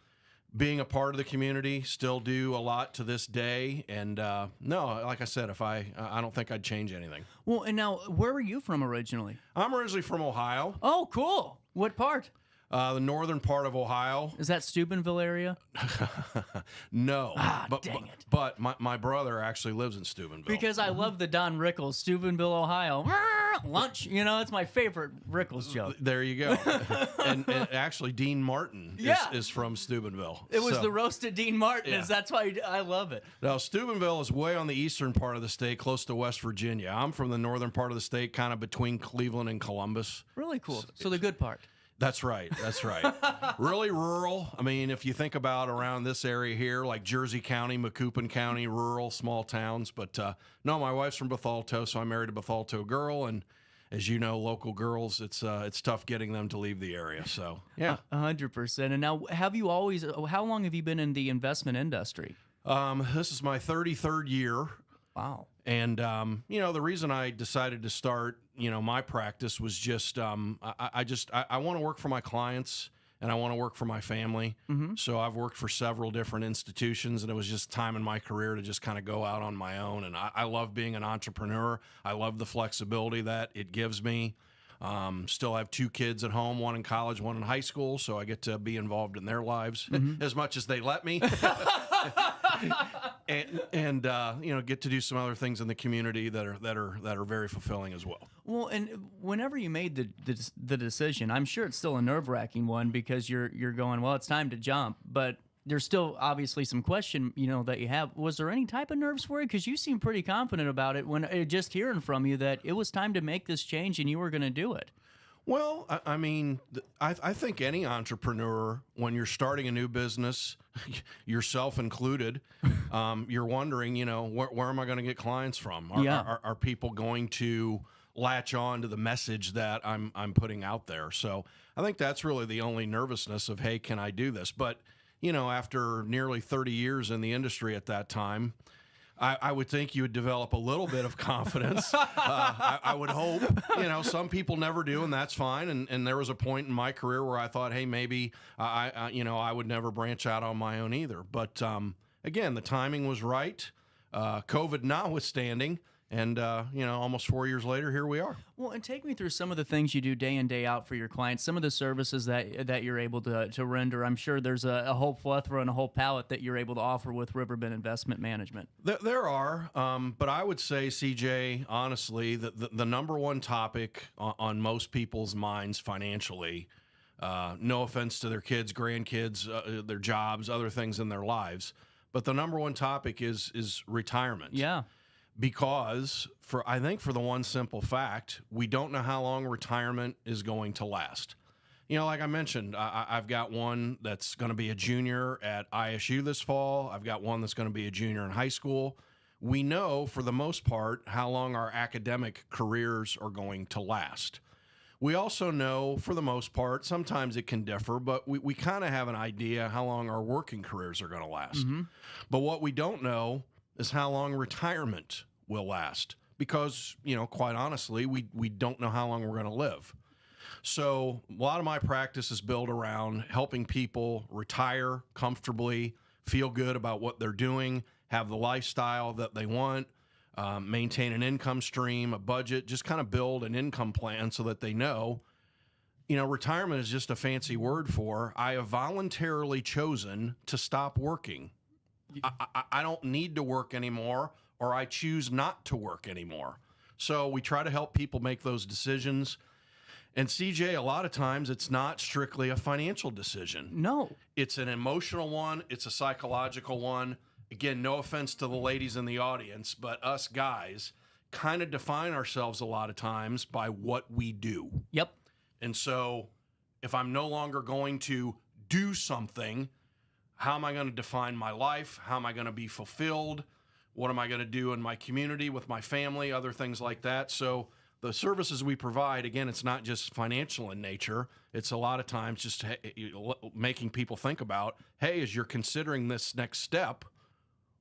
being a part of the community, still do a lot to this day. And no, like I said, I don't think I'd change anything. Well, and now, where were you from originally? I'm originally from Ohio. Oh, cool. What part? The northern part of Ohio. Is that Steubenville area? No. Dang it. But my brother actually lives in Steubenville. Because I love the Don Rickles, Steubenville, Ohio. Lunch, it's my favorite Rickles joke. There you go. and actually, Dean Martin is from Steubenville. It was the roasted Dean Martin. Yeah. That's why I love it. Now, Steubenville is way on the eastern part of the state, close to West Virginia. I'm from the northern part of the state, kind of between Cleveland and Columbus. Really cool. So the good part. That's right. Really rural. I mean, if you think about around this area here, like Jersey County, Macoupin County, rural, small towns. But no, my wife's from Bethalto, so I married a Bethalto girl. And as you know, local girls, it's tough getting them to leave the area. So, yeah. 100%. And now, how long have you been in the investment industry? This is my 33rd year. Wow. And, the reason I decided to start, my practice was just, I want to work for my clients and I want to work for my family. Mm-hmm. So I've worked for several different institutions, and it was just time in my career to just kind of go out on my own. And I love being an entrepreneur. I love the flexibility that it gives me. Still have 2 kids at home, one in college, one in high school. So I get to be involved in their lives as much as they let me. and get to do some other things in the community that are very fulfilling as well. Well, and whenever you made the decision, I'm sure it's still a nerve-wracking one because you're going, well, it's time to jump, but there's still obviously some question, that you have. Was there any type of nerves for you? Because you seem pretty confident about it when just hearing from you that it was time to make this change and you were going to do it. Well, I mean, I think any entrepreneur, when you're starting a new business, yourself included, you're wondering, where am I going to get clients from? Are people going to latch on to the message that I'm putting out there? So I think that's really the only nervousness of, hey, can I do this? But, after nearly 30 years in the industry at that time, I would think you would develop a little bit of confidence. I would hope. Some people never do, and that's fine. And there was a point in my career where I thought, hey, maybe I would never branch out on my own either. But again, the timing was right. COVID notwithstanding. And, almost 4 years later, here we are. Well, and take me through some of the things you do day in, day out for your clients, some of the services that you're able to render. I'm sure there's a whole plethora and a whole palette that you're able to offer with Riverbend Investment Management. There are, but I would say, CJ, honestly, the number one topic on most people's minds financially, no offense to their kids, grandkids, their jobs, other things in their lives, but the number one topic is retirement. Yeah. Because I think for the one simple fact, we don't know how long retirement is going to last. Like I mentioned, I've got one that's going to be a junior at ISU this fall. I've got one that's going to be a junior in high school. We know, for the most part, how long our academic careers are going to last. We also know, for the most part, sometimes it can differ, but we kind of have an idea how long our working careers are going to last. But what we don't know is how long retirement will last because, quite honestly, we don't know how long we're going to live. So a lot of my practice is built around helping people retire comfortably, feel good about what they're doing, have the lifestyle that they want, maintain an income stream, a budget, just kind of build an income plan so that they know, retirement is just a fancy word for I have voluntarily chosen to stop working. I don't need to work anymore, or I choose not to work anymore. So we try to help people make those decisions. And CJ, a lot of times it's not strictly a financial decision. No. It's an emotional one. It's a psychological one. Again, no offense to the ladies in the audience, but us guys kind of define ourselves a lot of times by what we do. Yep. And so if I'm no longer going to do something, how am I going to define my life? How am I going to be fulfilled? What am I going to do in my community with my family, other things like that? So the services we provide, again, it's not just financial in nature. It's a lot of times just making people think about, hey, as you're considering this next step,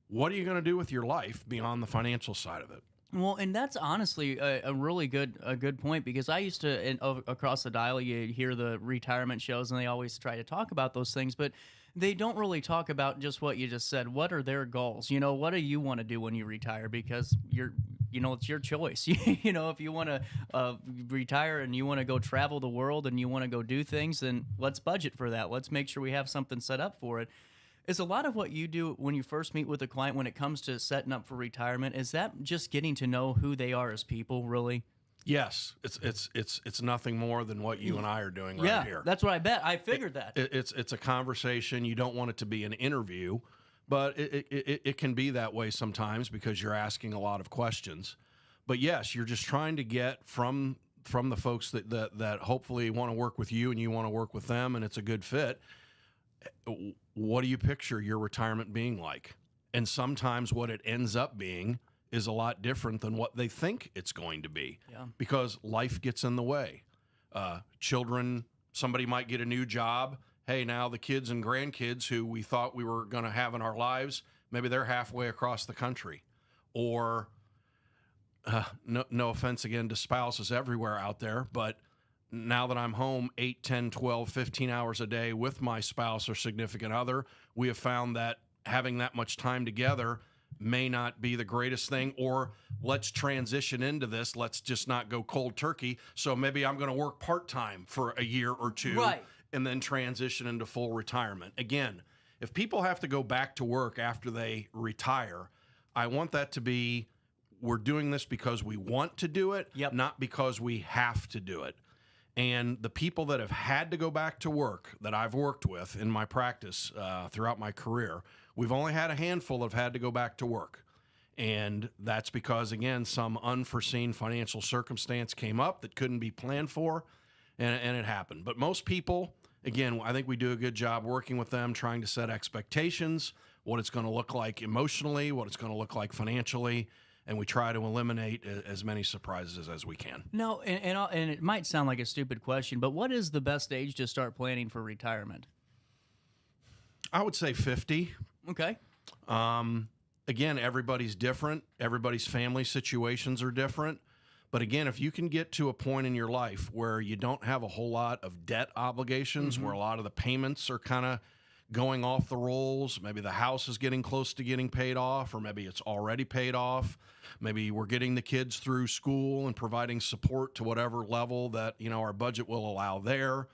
what are you going to do with your life beyond the financial side of it? Well, and that's honestly a really good point, because I used to, across the dial, you hear the retirement shows and they always try to talk about those things, but they don't really talk about just what you just said. What are their goals? What do you want to do when you retire? Because it's your choice. If you want to retire and you want to go travel the world and you want to go do things, then let's budget for that. Let's make sure we have something set up for it. Is a lot of what you do when you first meet with a client when it comes to setting up for retirement, is that just getting to know who they are as people, really? Yes, it's nothing more than what you and I are doing right here. Yeah, that's what I bet. I figured that. It's a conversation. You don't want it to be an interview, but it can be that way sometimes because you're asking a lot of questions. But yes, you're just trying to get from the folks that hopefully want to work with you and you want to work with them and it's a good fit. What do you picture your retirement being like? And sometimes what it ends up being is a lot different than what they think it's going to be, because life gets in the way. Children, somebody might get a new job. Hey, now the kids and grandkids who we thought we were going to have in our lives, maybe they're halfway across the country. Or, no offense again to spouses everywhere out there, but now that I'm home 8, 10, 12, 15 hours a day with my spouse or significant other, we have found that having that much time together may not be the greatest thing, or let's transition into this. Let's just not go cold turkey. So maybe I'm going to work part-time for a year or two and then transition into full retirement. Again, if people have to go back to work after they retire, I want that to be, we're doing this because we want to do it, not because we have to do it. And the people that have had to go back to work that I've worked with in my practice throughout my career, we've only had a handful that have had to go back to work. And that's because, again, some unforeseen financial circumstance came up that couldn't be planned for, and it happened. But most people, again, I think we do a good job working with them, trying to set expectations, what it's going to look like emotionally, what it's going to look like financially, and we try to eliminate as many surprises as we can. No, and it might sound like a stupid question, but what is the best age to start planning for retirement? I would say 50. Okay. Again, everybody's different. Everybody's family situations are different. But again, if you can get to a point in your life where you don't have a whole lot of debt obligations, where a lot of the payments are kind of going off the rolls, maybe the house is getting close to getting paid off, or maybe it's already paid off. Maybe we're getting the kids through school and providing support to whatever level that, our budget will allow there.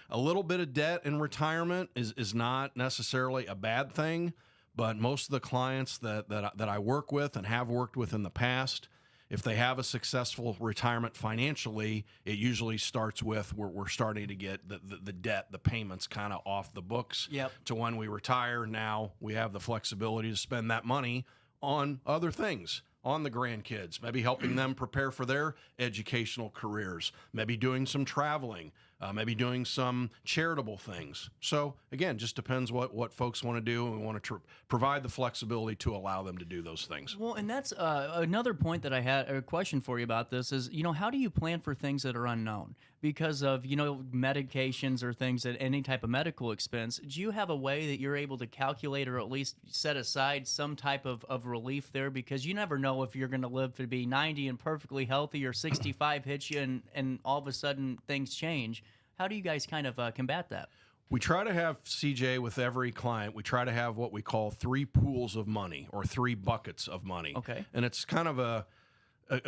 A little bit of debt in retirement is not necessarily a bad thing, but most of the clients that I work with and have worked with in the past, if they have a successful retirement financially, it usually starts with we're starting to get the debt, the payments kind of off the books to when we retire. Now we have the flexibility to spend that money on other things, on the grandkids, maybe helping them prepare for their educational careers, maybe doing some traveling, maybe doing some charitable things. So again, just depends what folks want to do, and we want to provide the flexibility to allow them to do those things. Well, and that's another point that I had a question for you about this is, how do you plan for things that are unknown? Because of, medications or things that any type of medical expense, do you have a way that you're able to calculate or at least set aside some type of relief there? Because you never know if you're going to live to be 90 and perfectly healthy, or 65 hits you and all of a sudden things change. How do you guys kind of combat that? We try to have, CJ, with every client, we try to have what we call 3 pools of money, or 3 buckets of money. Okay. And it's kind of a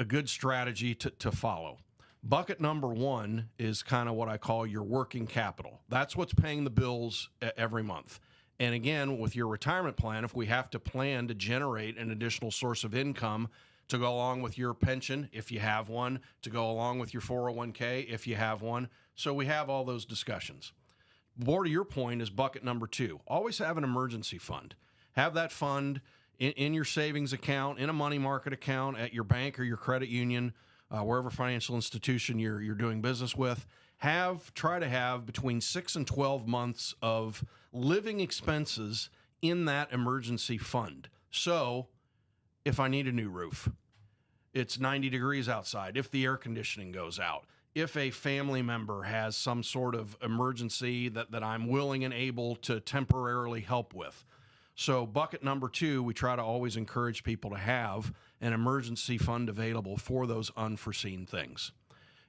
good strategy to follow. Bucket number 1 is kind of what I call your working capital. That's what's paying the bills every month. And again, with your retirement plan, if we have to plan to generate an additional source of income to go along with your pension, if you have one, to go along with your 401k, if you have one. So we have all those discussions. More to your point is bucket number 2. Always have an emergency fund. Have that fund in your savings account, in a money market account, at your bank or your credit union, wherever financial institution you're doing business with. Try to have between 6 and 12 months of living expenses in that emergency fund. So if I need a new roof, it's 90 degrees outside, if the air conditioning goes out, if a family member has some sort of emergency that I'm willing and able to temporarily help with. So bucket number 2, we try to always encourage people to have an emergency fund available for those unforeseen things.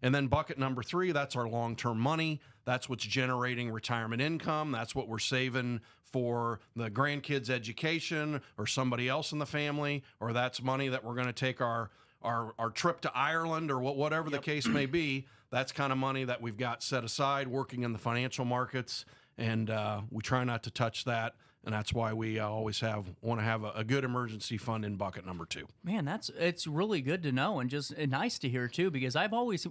And then bucket number 3, that's our long-term money. That's what's generating retirement income. That's what we're saving for the grandkids' education or somebody else in the family, or that's money that we're going to take our trip to Ireland, or whatever the case may be. That's kind of money that we've got set aside working in the financial markets, and we try not to touch that. And that's why we always want to have a good emergency fund in bucket number 2. Man, it's really good to know, and just nice to hear too, because I've always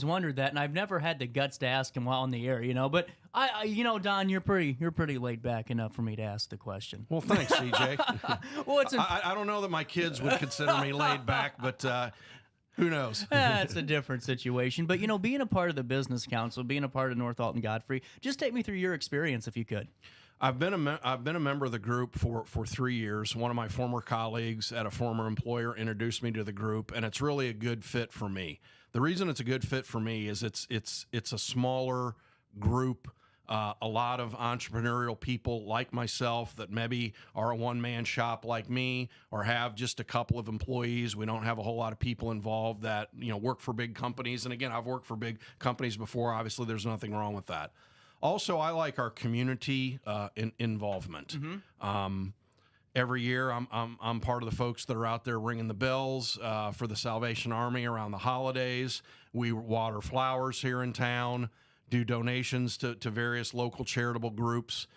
wondered that, and I've never had the guts to ask him while on the air, But I Don, you're pretty laid back enough for me to ask the question. Well, thanks, CJ. Well, I don't know that my kids would consider me laid back, but who knows? It's a different situation. But being a part of the business council, being a part of North Alton Godfrey, just take me through your experience if you could. I've been a member of the group for 3 years. One of my former colleagues at a former employer introduced me to the group, and it's really a good fit for me. The reason it's a good fit for me is it's a smaller group, a lot of entrepreneurial people like myself that maybe are a one-man shop like me, or have just a couple of employees. We don't have a whole lot of people involved that work for big companies. And again, I've worked for big companies before. Obviously, there's nothing wrong with that. Also, I like our community involvement. Mm-hmm. Every year, I'm part of the folks that are out there ringing the bells for the Salvation Army around the holidays. We water flowers here in town, do donations to various local charitable groups.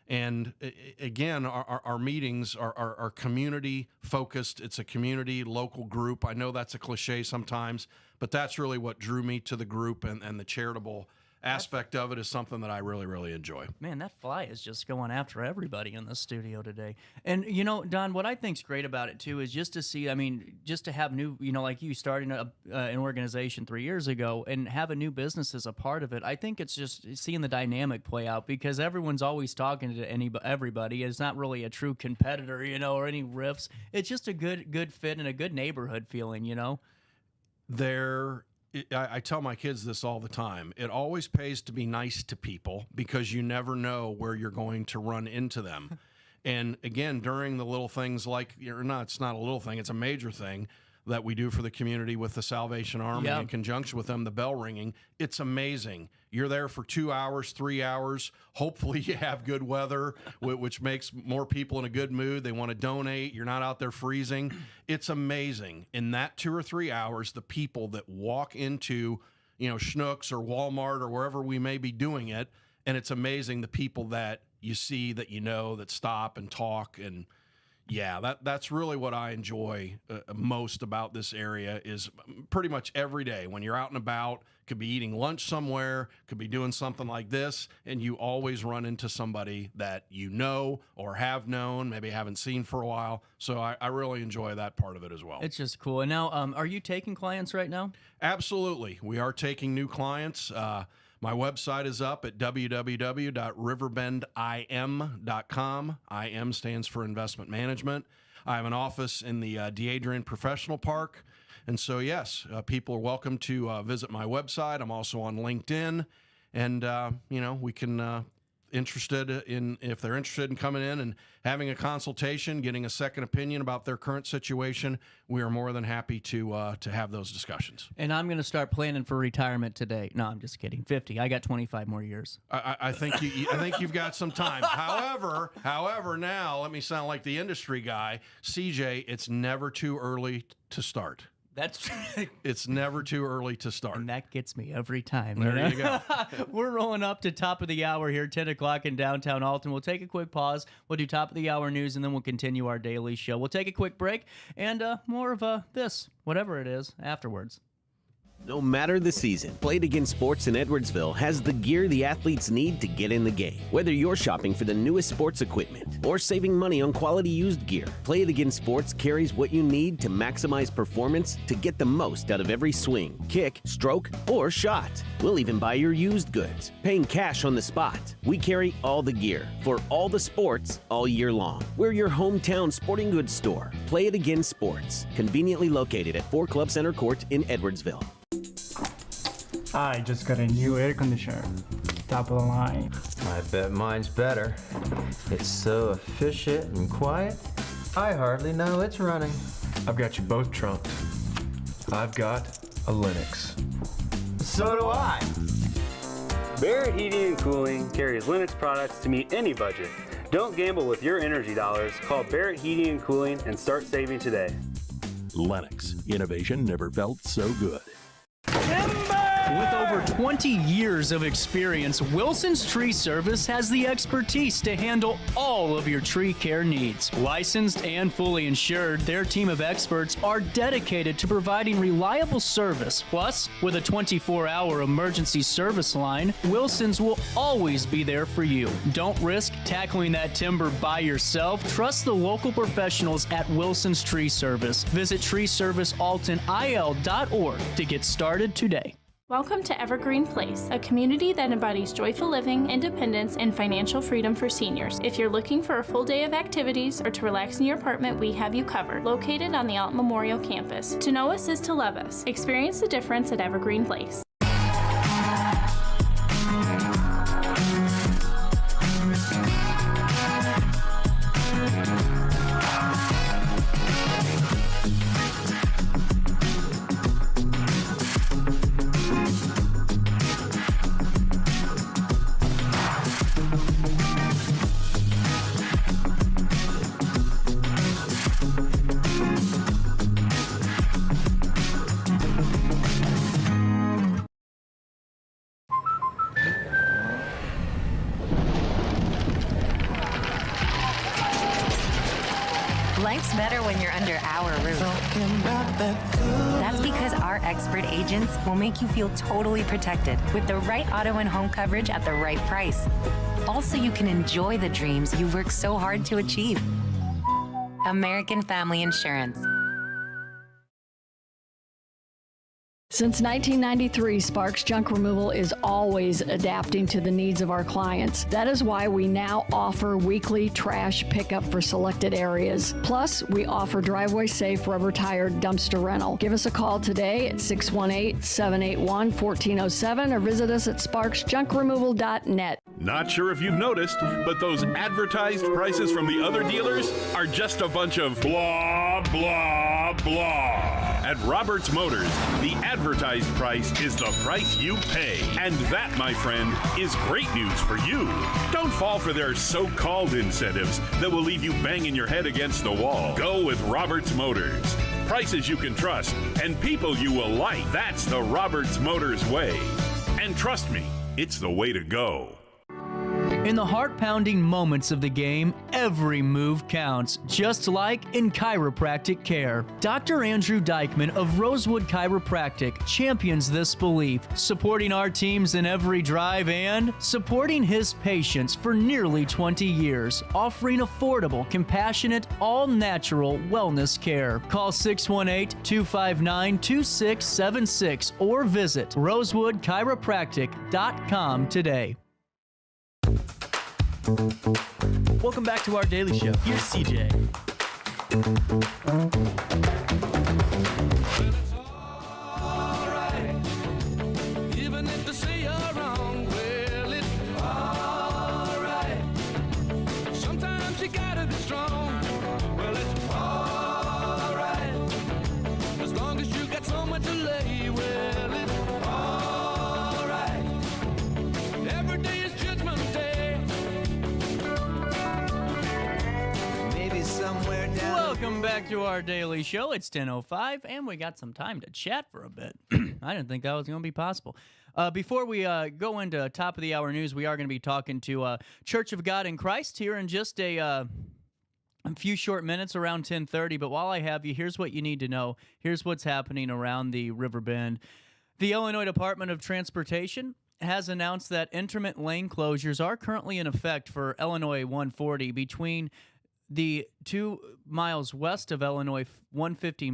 And again, our meetings are community focused. It's a community local group. I know that's a cliche sometimes, but that's really what drew me to the group, and the charitable aspect of it is something that I really, really enjoy. Man, that fly is just going after everybody in the studio today. And, Don, what I think's great about it, too, is just to see, just to have new, like you starting an organization 3 years ago and have a new business as a part of it. I think it's just seeing the dynamic play out, because everyone's always talking to everybody. It's not really a true competitor, or any riffs. It's just a good fit and a good neighborhood feeling, I tell my kids this all the time. It always pays to be nice to people, because you never know where you're going to run into them. And again, during the little things it's not a little thing, it's a major thing that we do for the community with the Salvation Army in conjunction with them, the bell ringing. It's amazing. You're there for 2 hours, 3 hours. Hopefully you have good weather, which makes more people in a good mood. They want to donate. You're not out there freezing. It's amazing. In that 2 or 3 hours, the people that walk into, Schnucks or Walmart or wherever we may be doing it, and it's amazing the people that you see, that that stop and talk. And yeah, that's really what I enjoy most about this area, is pretty much every day when you're out and about, could be eating lunch somewhere, could be doing something like this, and you always run into somebody that or have known, maybe haven't seen for a while. So I really enjoy that part of it as well. It's just cool. And now, are you taking clients right now? Absolutely. We are taking new clients. My website is up at www.RiverBendIM.com. IM stands for Investment Management. I have an office in the D'Adrian Professional Park. And so, yes, people are welcome to visit my website. I'm also on LinkedIn. And, we can... if they're interested in coming in and having a consultation, getting a second opinion about their current situation, we are more than happy to have those discussions. And I'm going to start planning for retirement today. No, I'm just kidding. 50. I got 25 more years. I think you've got some time. However, now let me sound like the industry guy. CJ, it's never too early to start. It's never too early to start. And that gets me every time. There you go. We're rolling up to top of the hour here, 10 o'clock in downtown Alton. We'll take a quick pause. We'll do top of the hour news, and then we'll continue our daily show. We'll take a quick break and more of this, whatever it is, afterwards. No matter the season, Play It Again Sports in Edwardsville has the gear the athletes need to get in the game. Whether you're shopping for the newest sports equipment or saving money on quality used gear, Play It Again Sports carries what you need to maximize performance to get the most out of every swing, kick, stroke, or shot. We'll even buy your used goods, paying cash on the spot. We carry all the gear for all the sports all year long. We're your hometown sporting goods store. Play It Again Sports, conveniently located at 4 Club Center Court in Edwardsville. I just got a new air conditioner. Top of the line. I bet mine's better. It's so efficient and quiet, I hardly know it's running. I've got you both trumped. I've got a Lennox. So do I. Barrett Heating and Cooling carries Lennox products to meet any budget. Don't gamble with your energy dollars. Call Barrett Heating and Cooling and start saving today. Lennox. Innovation never felt so good. With over 20 years of experience, Wilson's Tree Service has the expertise to handle all of your tree care needs. Licensed and fully insured, their team of experts are dedicated to providing reliable service. Plus, with a 24-hour emergency service line, Wilson's will always be there for you. Don't risk tackling that timber by yourself. Trust the local professionals at Wilson's Tree Service. Visit treeservicealtonil.org to get started today. Welcome to Evergreen Place, a community that embodies joyful living, independence, and financial freedom for seniors. If you're looking for a full day of activities or to relax in your apartment, we have you covered. Located on the Alton Memorial Campus. To know us is to love us. Experience the difference at Evergreen Place. Life's better when you're under our roof. That's because our expert agents will make you feel totally protected with the right auto and home coverage at the right price. Also, you can enjoy the dreams you've worked so hard to achieve. American Family Insurance. Since 1993, Sparks Junk Removal is always adapting to the needs of our clients. That is why we now offer weekly trash pickup for selected areas. Plus, we offer driveway-safe rubber-tired dumpster rental. Give us a call today at 618-781-1407 or visit us at sparksjunkremoval.net. Not sure if you've noticed, but those advertised prices from the other dealers are just a bunch of blah, blah, blah. At Roberts Motors, the advertised price is the price you pay. And that, my friend, is great news for you. Don't fall for their so-called incentives that will leave you banging your head against the wall. Go with Roberts Motors. Prices you can trust and people you will like. That's the Roberts Motors way. And trust me, it's the way to go. In the heart-pounding moments of the game, every move counts, just like in chiropractic care. Dr. Andrew Dykman of Rosewood Chiropractic champions this belief, supporting our teams in every drive and supporting his patients for nearly 20 years, offering affordable, compassionate, all-natural wellness care. Call 618-259-2676 or visit rosewoodchiropractic.com today. Welcome back to our daily show. Here's CJ. Even if they say you're wrong, well, it's alright. Sometimes you gotta be strong. Well, it's alright. As long as you got somewhere to lay, well, it's alright. Every day is Judgment Day. Maybe somewhere down. Welcome back to our daily show. It's 10:05, and we got some time to chat for a bit. I didn't think that was going to be possible. Before we go into top of the hour news, we are going to be talking to Church of God in Christ here in just a few short minutes, around 10:30. But while I have you, here's what you need to know. Here's what's happening around the Riverbend. The Illinois Department of Transportation has announced that intermittent lane closures are currently in effect for Illinois 140 between the 2 miles west of Illinois 150,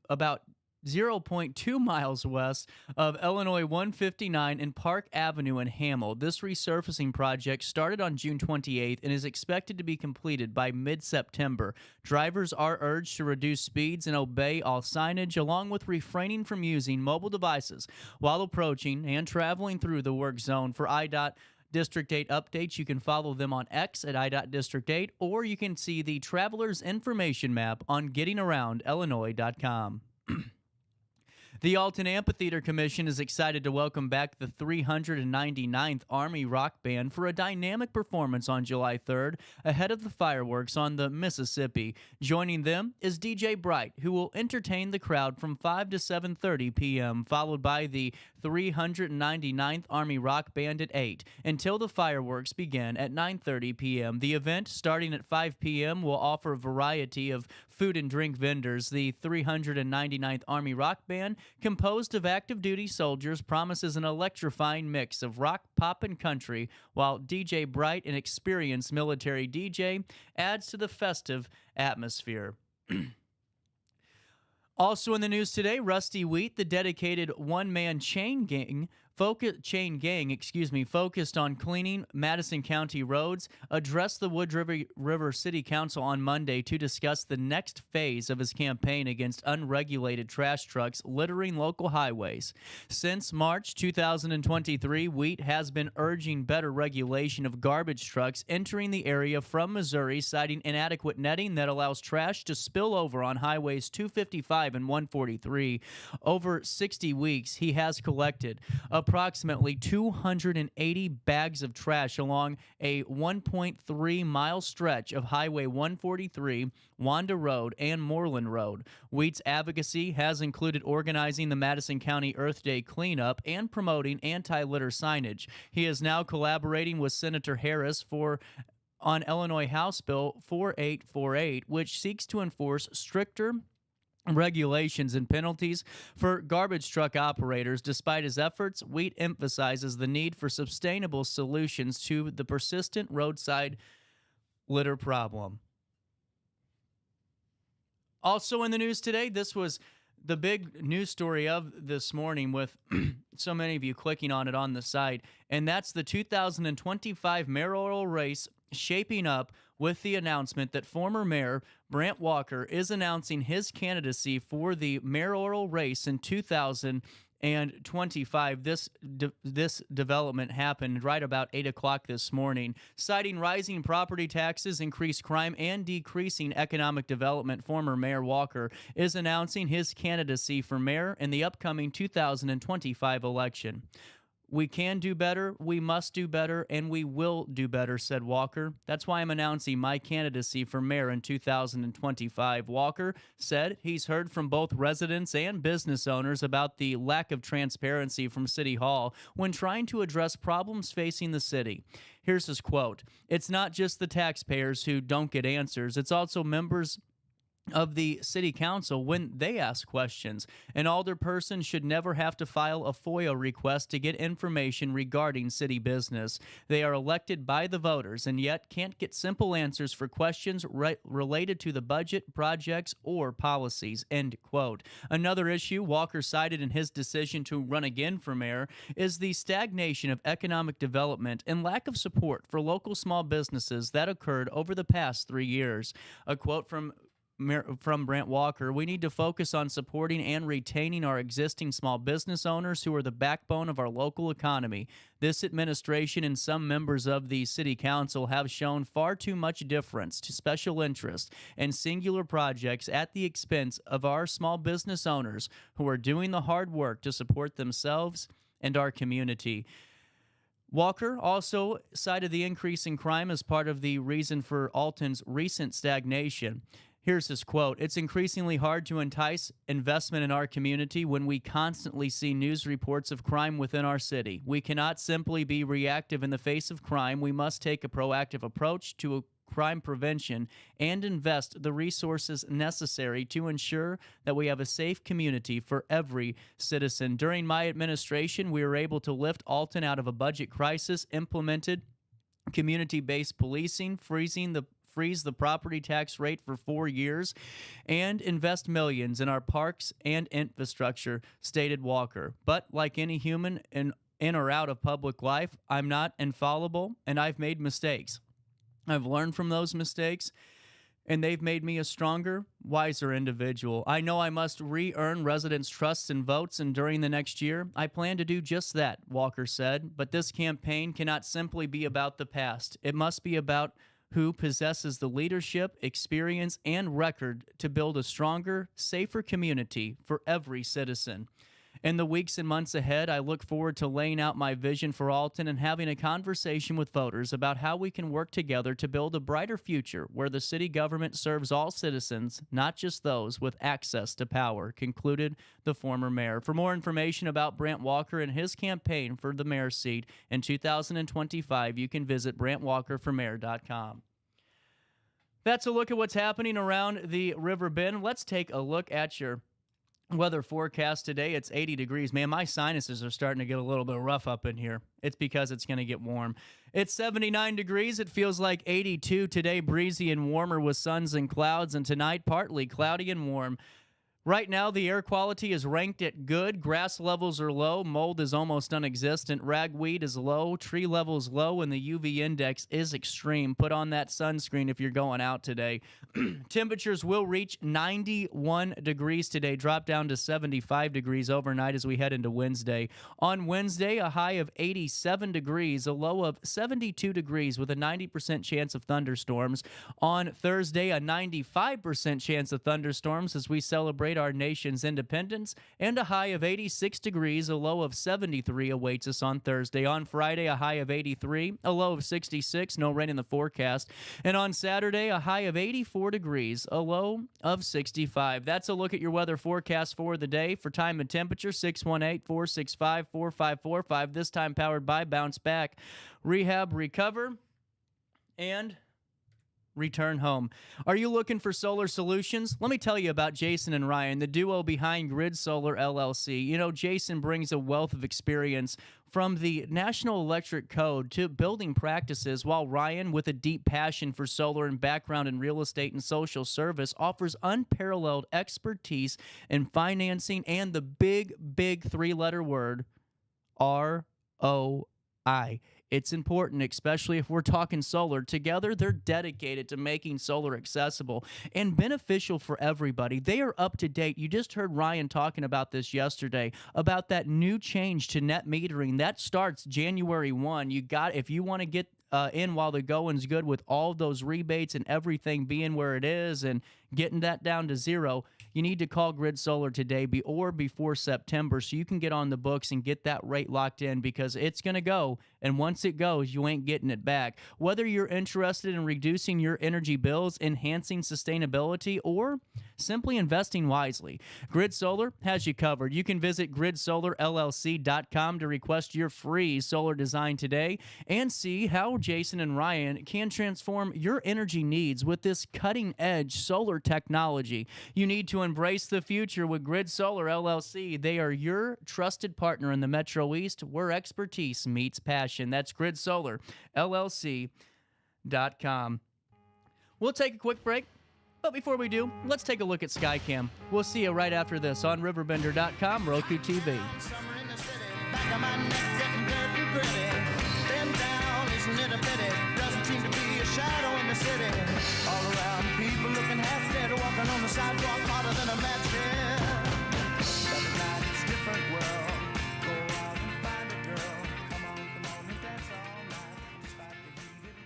about 0.2 miles west of Illinois 159 and Park Avenue in Hamel. This resurfacing project started on June 28th and is expected to be completed by mid-September. Drivers are urged to reduce speeds and obey all signage, along with refraining from using mobile devices while approaching and traveling through the work zone. For IDOT District 8 updates, you can follow them on X at IDOT District 8, or you can see the Traveler's Information Map on gettingaroundillinois.com. The Alton Amphitheater Commission is excited to welcome back the 399th Army Rock Band for a dynamic performance on July 3rd ahead of the fireworks on the Mississippi. Joining them is DJ Bright, who will entertain the crowd from 5 to 7:30 p.m., followed by the 399th Army Rock Band at 8, until the fireworks begin at 9:30 p.m. The event, starting at 5 p.m., will offer a variety of food and drink vendors. The 399th Army Rock Band, composed of active duty soldiers, promises an electrifying mix of rock, pop, and country, while DJ Bright, an experienced military DJ, adds to the festive atmosphere. Also in the news today, Rusty Wheat, the dedicated one-man chain gang, focused on cleaning Madison County roads, addressed the Wood River City Council on Monday to discuss the next phase of his campaign against unregulated trash trucks littering local highways. Since March 2023, Wheat has been urging better regulation of garbage trucks entering the area from Missouri, citing inadequate netting that allows trash to spill over on highways 255 and 143. Over 60 weeks, he has collected approximately 280 bags of trash along a 1.3-mile stretch of Highway 143, Wanda Road, and Moreland Road. Wheat's advocacy has included organizing the Madison County Earth Day cleanup and promoting anti-litter signage. He is now collaborating with Senator Harris on Illinois House Bill 4848, which seeks to enforce stricter regulations and penalties for garbage truck operators. Despite his efforts, Wheat emphasizes the need for sustainable solutions to the persistent roadside litter problem. Also in the news today, this was the big news story of this morning with so many of you clicking on it on the site, and that's the 2025 mayoral race shaping up with the announcement that former Mayor Brant Walker is announcing his candidacy for the mayoral race in 2025. This development happened right about 8 o'clock this morning. Citing rising property taxes, increased crime, and decreasing economic development, former Mayor Walker is announcing his candidacy for mayor in the upcoming 2025 election. We can do better, we must do better, and we will do better, said Walker. That's why I'm announcing my candidacy for mayor in 2025. Walker said he's heard from both residents and business owners about the lack of transparency from City Hall when trying to address problems facing the city. Here's his quote. "It's not just the taxpayers who don't get answers, it's also members of the city council when they ask questions. An alderperson should never have to file a FOIA request to get information regarding city business. They are elected by the voters and yet can't get simple answers for questions related to the budget, projects, or policies," end quote. Another issue Walker cited in his decision to run again for mayor is the stagnation of economic development and lack of support for local small businesses that occurred over the past 3 years. A quote from Brant Walker, "We need to focus on supporting and retaining our existing small business owners who are the backbone of our local economy. This administration and some members of the city council have shown far too much deference to special interests and singular projects at the expense of our small business owners who are doing the hard work to support themselves and our community." Walker also cited the increase in crime as part of the reason for Alton's recent stagnation. Here's his quote. "It's increasingly hard to entice investment in our community when we constantly see news reports of crime within our city. We cannot simply be reactive in the face of crime. We must take a proactive approach to crime prevention and invest the resources necessary to ensure that we have a safe community for every citizen. During my administration, we were able to lift Alton out of a budget crisis, implemented community-based policing, freeze the property tax rate for 4 years, and invest millions in our parks and infrastructure," stated Walker. "But like any human in or out of public life, I'm not infallible, and I've made mistakes. I've learned from those mistakes, and they've made me a stronger, wiser individual. I know I must re-earn residents' trusts and votes, and during the next year, I plan to do just that," Walker said. "But this campaign cannot simply be about the past. It must be about who possesses the leadership, experience, and record to build a stronger, safer community for every citizen." In the weeks and months ahead, I look forward to laying out my vision for Alton and having a conversation with voters about how we can work together to build a brighter future where the city government serves all citizens, not just those with access to power, concluded the former mayor. For more information about Brant Walker and his campaign for the mayor's seat in 2025, you can visit RiverBender.com. That's a look at what's happening around the Riverbend. Let's take a look at your weather forecast today. It's 80 degrees. Man, my sinuses are starting to get a little bit rough up in here. It's because it's going to get warm. It's 79 degrees. It feels like 82 today, breezy and warmer with suns and clouds, and tonight partly cloudy and warm. Right now, the air quality is ranked at good. Grass levels are low. Mold is almost non-existent. Ragweed is low. Tree levels low, and the UV index is extreme. Put on that sunscreen if you're going out today. Temperatures will reach 91 degrees today, drop down to 75 degrees overnight as we head into Wednesday. On Wednesday, a high of 87 degrees, a low of 72 degrees with a 90% chance of thunderstorms. On Thursday, a 95% chance of thunderstorms as we celebrate our nation's independence, and a high of 86 degrees, a low of 73 awaits us on Thursday. On Friday, a high of 83, a low of 66, no rain in the forecast. And on Saturday, a high of 84 degrees, a low of 65. That's a look at your weather forecast for the day. For time and temperature, 618-465-4545. This time powered by Bounce Back, Rehab, Recover, and Return Home. Are you looking for solar solutions? Let me tell you about Jason and Ryan, the duo behind Grid Solar LLC. You know, Jason brings a wealth of experience from the National Electric Code to building practices, while Ryan, with a deep passion for solar and background in real estate and social service, offers unparalleled expertise in financing and the big three-letter word, ROI. It's important, especially if we're talking solar. Together, they're dedicated to making solar accessible and beneficial for everybody. They are up to date. You just heard Ryan talking about this yesterday, about that new change to net metering. That starts January 1. If you want to get in while the going's good with all those rebates and everything being where it is and getting that down to zero, you need to call Grid Solar today or before September so you can get on the books and get that rate locked in, because it's going to go, and once it goes, you ain't getting it back. Whether you're interested in reducing your energy bills, enhancing sustainability, or simply investing wisely, Grid Solar has you covered. You can visit gridsolarllc.com to request your free solar design today and see how Jason and Ryan can transform your energy needs with this cutting-edge solar technology. You need to embrace the future with Grid Solar LLC. They are your trusted partner in the Metro East, where expertise meets passion. That's gridsolarllc.com. We'll take a quick break, but before we do, let's take a look at Skycam. We'll see you right after this on RiverBender.com, Roku TV. All around, people looking half dead, walking on the sidewalk harder than a match head. But at night it's a different world. Go out and find a girl. Come on and dance all night. Despite the heat.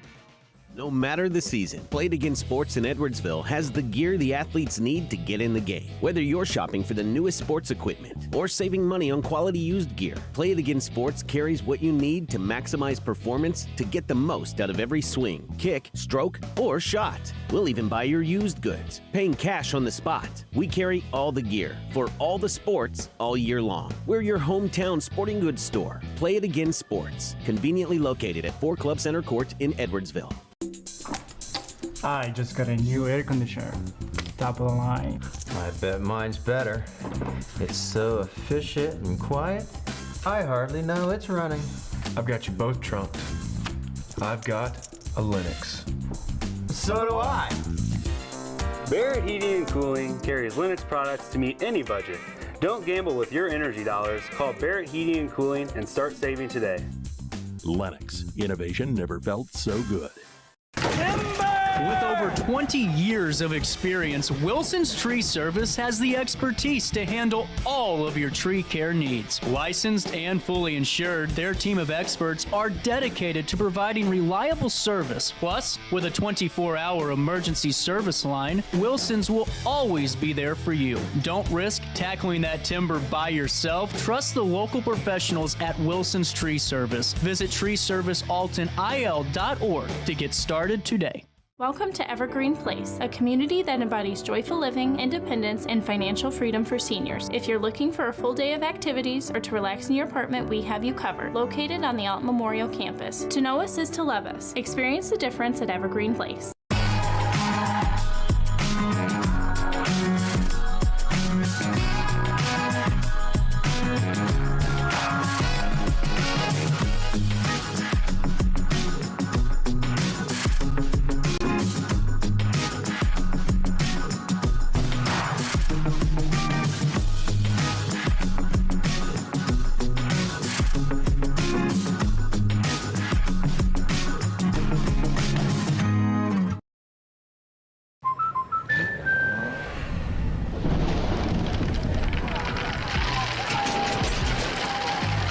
No matter the season, Play It Again Sports in Edwardsville has the gear the athletes need to get in the game. Whether you're shopping for the newest sports equipment or saving money on quality used gear, Play It Again Sports carries what you need to maximize performance to get the most out of every swing, kick, stroke, or shot. We'll even buy your used goods, paying cash on the spot. We carry all the gear for all the sports all year long. We're your hometown sporting goods store. Play It Again Sports, conveniently located at 4 Club Center Court in Edwardsville. I just got a new air conditioner. Top of the line. I bet mine's better. It's so efficient and quiet, I hardly know it's running. I've got you both trumped. I've got a Linux. So do I. Barrett Heating and Cooling carries Linux products to meet any budget. Don't gamble with your energy dollars. Call Barrett Heating and Cooling and start saving today. Lennox. Innovation never felt so good. With over 20 years of experience, Wilson's Tree Service has the expertise to handle all of your tree care needs. Licensed and fully insured, their team of experts are dedicated to providing reliable service. Plus, with a 24-hour emergency service line, Wilson's will always be there for you. Don't risk tackling that timber by yourself. Trust the local professionals at Wilson's Tree Service. Visit treeservicealtonil.org to get started today. Welcome to Evergreen Place, a community that embodies joyful living, independence, and financial freedom for seniors. If you're looking for a full day of activities or to relax in your apartment, we have you covered. Located on the Alton Memorial Campus. To know us is to love us. Experience the difference at Evergreen Place.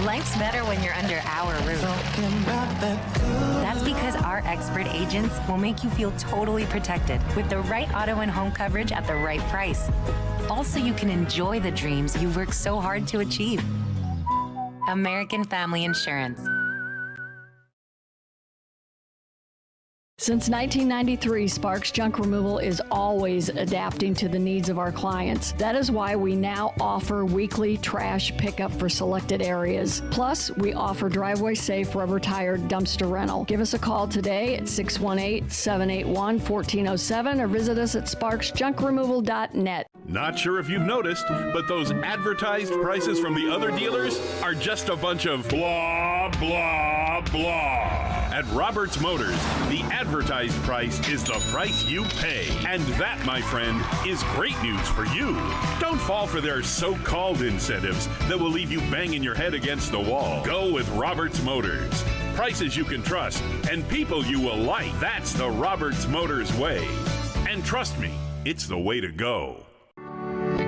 Life's better when you're under our roof. That's because our expert agents will make you feel totally protected with the right auto and home coverage at the right price. Also, you can enjoy the dreams you worked so hard to achieve. American Family Insurance. Since 1993, Sparks Junk Removal is always adapting to the needs of our clients. That is why we now offer weekly trash pickup for selected areas. Plus, we offer driveway-safe rubber-tired dumpster rental. Give us a call today at 618-781-1407 or visit us at sparksjunkremoval.net. Not sure if you've noticed, but those advertised prices from the other dealers are just a bunch of blah, blah, blah. At Roberts Motors, the advertised price is the price you pay. And that, my friend, is great news for you. Don't fall for their so-called incentives that will leave you banging your head against the wall. Go with Roberts Motors. Prices you can trust and people you will like. That's the Roberts Motors way. And trust me, it's the way to go.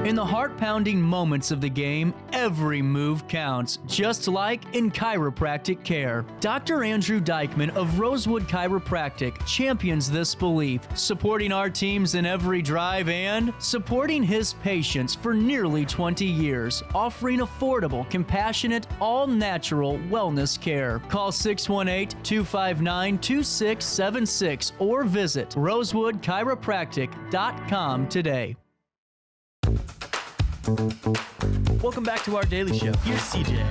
In the heart-pounding moments of the game, every move counts, just like in chiropractic care. Dr. Andrew Dykman of Rosewood Chiropractic champions this belief, supporting our teams in every drive and supporting his patients for nearly 20 years, offering affordable, compassionate, all-natural wellness care. Call 618-259-2676 or visit rosewoodchiropractic.com today. Welcome back to our daily show. Here's CJ.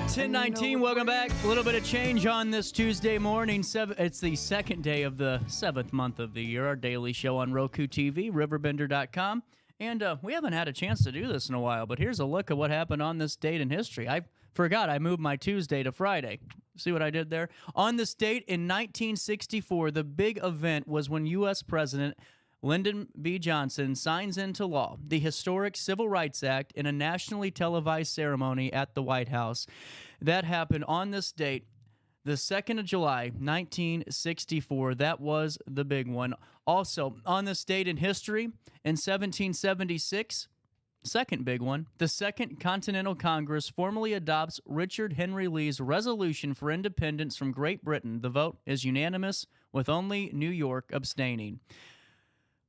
10:19, welcome back. A little bit of change on this Tuesday morning. It's the second day of the 7th month of the year. Our daily show on Roku TV, RiverBender.com. And we haven't had a chance to do this in a while, but here's a look at what happened on this date in history. I forgot I moved my Tuesday to Friday. See what I did there? On this date in 1964, the big event was when U.S. President Lyndon B. Johnson signs into law the historic Civil Rights Act in a nationally televised ceremony at the White House. That happened on this date, the 2nd of July, 1964. That was the big one. Also, on this date in history, in 1776, second big one, the Second Continental Congress formally adopts Richard Henry Lee's resolution for independence from Great Britain. The vote is unanimous, with only New York abstaining.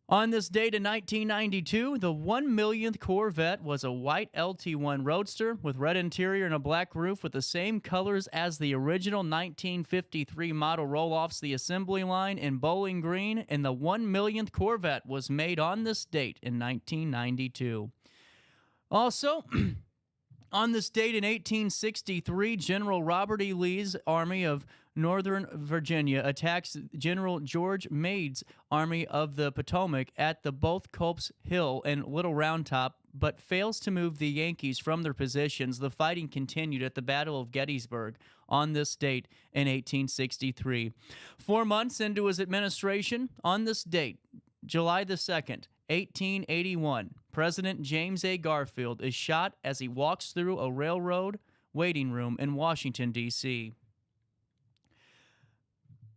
On this date in 1992, the 1 millionth Corvette was a white LT1 Roadster with red interior and a black roof with the same colors as the original 1953 model roll-offs the assembly line in Bowling Green, and the 1 millionth Corvette was made on this date in 1992. Also, on this date in 1863, General Robert E. Lee's Army of Northern Virginia attacks General George Meade's Army of the Potomac at the both Culp's Hill and Little Round Top, but fails to move the Yankees from their positions. The fighting continued at the Battle of Gettysburg on this date in 1863. 4 months into his administration, on this date, July the 2nd, 1881, President James A. Garfield is shot as he walks through a railroad waiting room in Washington, D.C.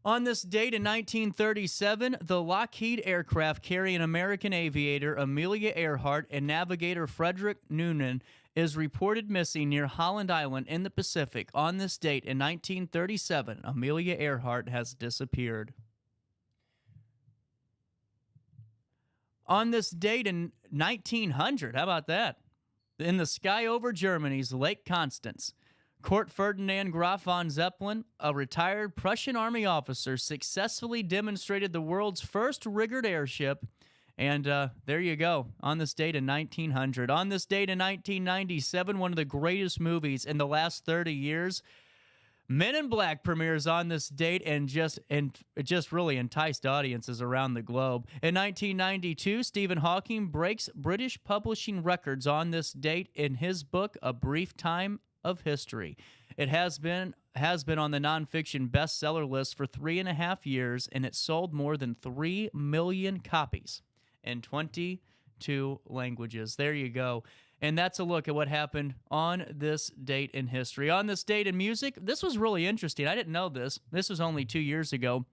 On this date in 1937, the Lockheed aircraft carrying American aviator Amelia Earhart and navigator Frederick Noonan is reported missing near Holland Island in the Pacific. On this date in 1937, Amelia Earhart has disappeared. On this date in 1900, how about that? In the sky over Germany's Lake Constance, Kurt Ferdinand Graf von Zeppelin, a retired Prussian army officer, successfully demonstrated the world's first riggered airship. And there you go, on this date in 1900. On this date in 1997, one of the greatest movies in the last 30 years, Men in Black premieres on this date and it just really enticed audiences around the globe. In 1992, Stephen Hawking breaks British publishing records on this date in his book, A Brief Time of History. It has been on the nonfiction bestseller list for 3.5 years, and it sold more than 3 million copies in 22 languages. There you go. And that's a look at what happened on this date in history. On this date in music, this was really interesting. I didn't know this. This was only 2 years ago.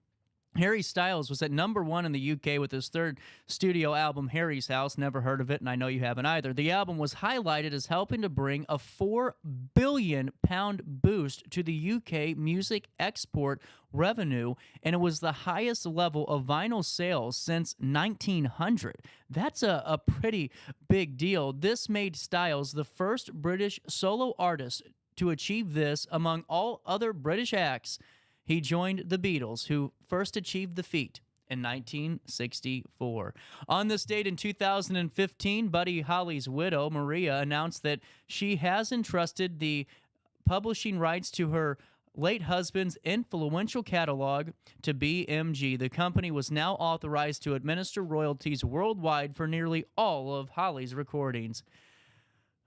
Harry Styles was at #1 in the UK with his third studio album, Harry's House. Never heard of it, and I know you haven't either. The album was highlighted as helping to bring a £4 billion boost to the UK music export revenue, and it was the highest level of vinyl sales since 1900. That's a pretty big deal. This made Styles the first British solo artist to achieve this among all other British acts. He joined the Beatles, who first achieved the feat in 1964. On this date in 2015, Buddy Holly's widow, Maria, announced that she has entrusted the publishing rights to her late husband's influential catalog to BMG. The company was now authorized to administer royalties worldwide for nearly all of Holly's recordings.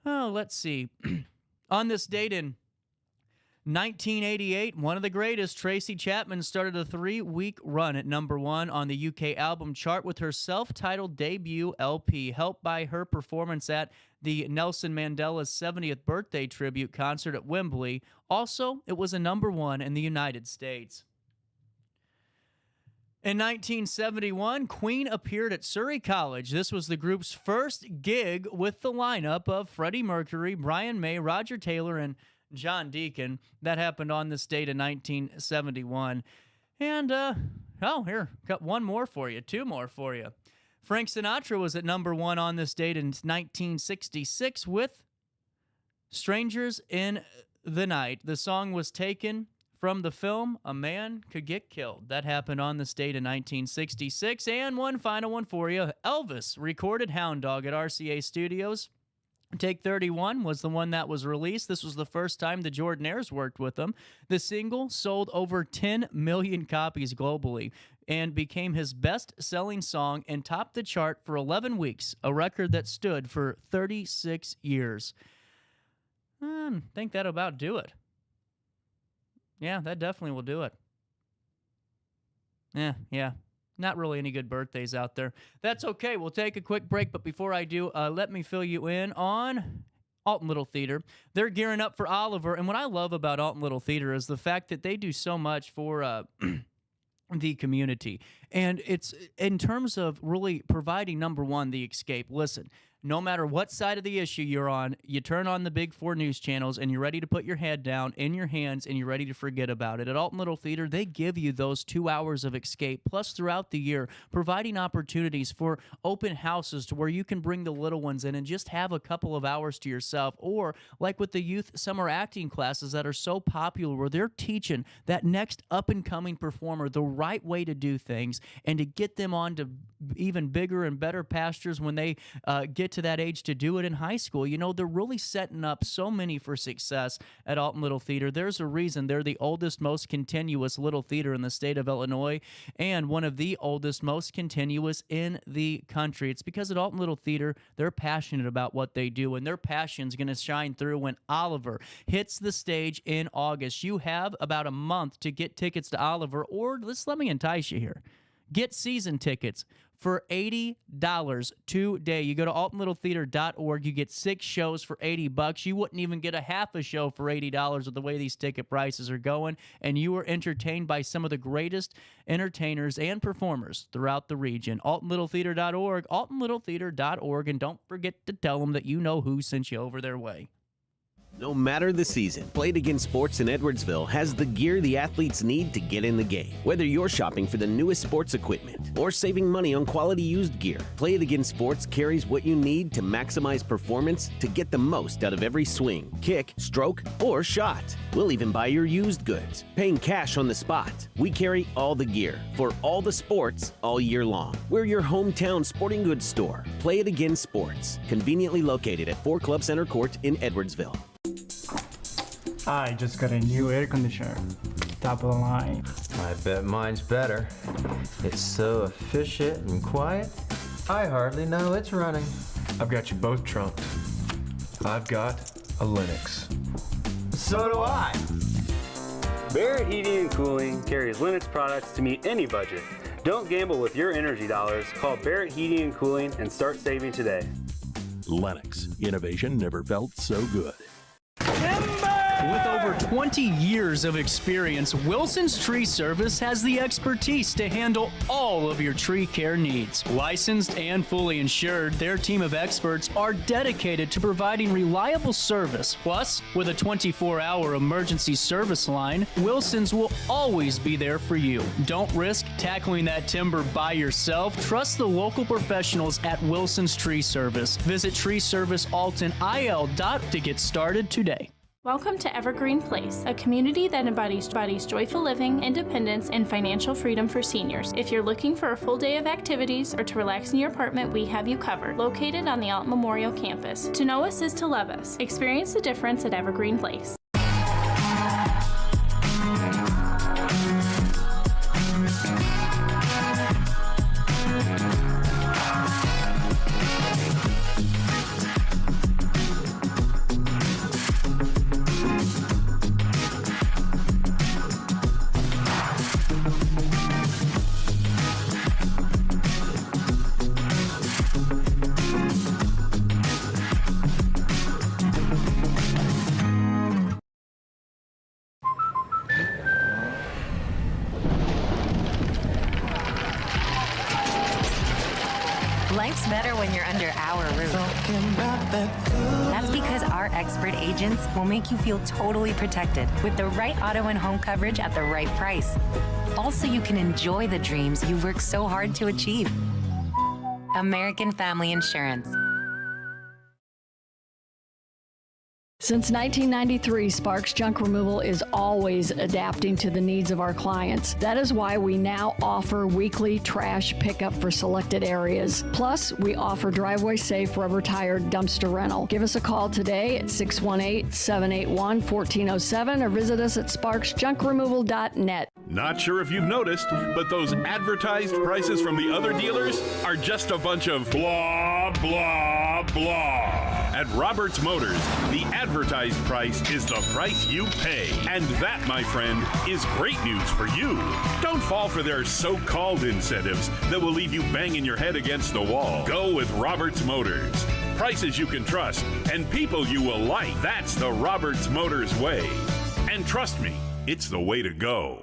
Oh, let's see. On this date in 1988, one of the greatest, Tracy Chapman started a 3-week run at #1 on the UK album chart with her self-titled debut LP, helped by her performance at the Nelson Mandela's 70th birthday tribute concert at Wembley. Also, it was a #1 in the United States. In 1971, Queen appeared at Surrey College. This was the group's first gig with the lineup of Freddie Mercury, Brian May, Roger Taylor, and John Deacon. That happened on this date in 1971. And, here, got one more for you, two more for you. Frank Sinatra was at #1 on this date in 1966 with Strangers in the Night. The song was taken from the film A Man Could Get Killed. That happened on this date in 1966. And one final one for you. Elvis recorded Hound Dog at RCA Studios. Take 31 was the one that was released. This was the first time the Jordanaires worked with them. The single sold over 10 million copies globally and became his best-selling song and topped the chart for 11 weeks, a record that stood for 36 years. I think that'll about do it. Yeah, that definitely will do it. Yeah. Not really any good birthdays out there. That's okay. We'll take a quick break, but before I do, let me fill you in on Alton Little Theater. They're gearing up for Oliver, and what I love about Alton Little Theater is the fact that they do so much for the community. And it's in terms of really providing, #1, the escape. Listen, no matter what side of the issue you're on, you turn on the big 4 news channels and you're ready to put your head down in your hands and you're ready to forget about it. At Alton Little Theater, they give you those 2 hours of escape, plus throughout the year, providing opportunities for open houses to where you can bring the little ones in and just have a couple of hours to yourself. Or like with the youth summer acting classes that are so popular, where they're teaching that next up-and-coming performer the right way to do things and to get them on to even bigger and better pastures when they get to that age to do it in high school. You know, they're really setting up so many for success at Alton Little Theater. There's a reason they're the oldest, most continuous little theater in the state of Illinois and one of the oldest, most continuous in the country. It's because at Alton Little Theater, they're passionate about what they do, and their passion's going to shine through when Oliver hits the stage in August. You have about a month to get tickets to Oliver, or let me entice you here. Get season tickets for $80 today. You go to altonlittletheater.org. You get 6 shows for $80. You wouldn't even get a half a show for $80 with the way these ticket prices are going. And you are entertained by some of the greatest entertainers and performers throughout the region. altonlittletheater.org, altonlittletheater.org. And don't forget to tell them that you know who sent you over their way. No matter the season, Play It Again Sports in Edwardsville has the gear the athletes need to get in the game. Whether you're shopping for the newest sports equipment or saving money on quality used gear, Play It Again Sports carries what you need to maximize performance to get the most out of every swing, kick, stroke, or shot. We'll even buy your used goods, paying cash on the spot. We carry all the gear for all the sports all year long. We're your hometown sporting goods store. Play It Again Sports, conveniently located at 4 Club Center Court in Edwardsville. I just got a new air conditioner. Top of the line. I bet mine's better. It's so efficient and quiet, I hardly know it's running. I've got you both trunked. I've got a Linux. So do I. Barrett Heating and Cooling carries Linux products to meet any budget. Don't gamble with your energy dollars. Call Barrett Heating and Cooling and start saving today. Lennox. Innovation never felt so good. With over 20 years of experience, Wilson's Tree Service has the expertise to handle all of your tree care needs. Licensed and fully insured, their team of experts are dedicated to providing reliable service. Plus, with a 24-hour emergency service line, Wilson's will always be there for you. Don't risk tackling that timber by yourself. Trust the local professionals at Wilson's Tree Service. Visit treeservicealtonil.com to get started today. Welcome to Evergreen Place, a community that embodies joyful living, independence, and financial freedom for seniors. If you're looking for a full day of activities or to relax in your apartment, we have you covered. Located on the Alton Memorial Campus. To know us is to love us. Experience the difference at Evergreen Place. Life's better when you're under our roof. That's because our expert agents will make you feel totally protected with the right auto and home coverage at the right price. Also, you can enjoy the dreams you worked so hard to achieve. American Family Insurance. Since 1993, Sparks Junk Removal is always adapting to the needs of our clients. That is why we now offer weekly trash pickup for selected areas. Plus, we offer driveway-safe rubber-tired dumpster rental. Give us a call today at 618-781-1407 or visit us at sparksjunkremoval.net. Not sure if you've noticed, but those advertised prices from the other dealers are just a bunch of blah, blah, blah. At Roberts Motors, the advertised price is the price you pay. And that, my friend, is great news for you. Don't fall for their so-called incentives that will leave you banging your head against the wall. Go with Roberts Motors. Prices you can trust and people you will like. That's the Roberts Motors way. And trust me, it's the way to go.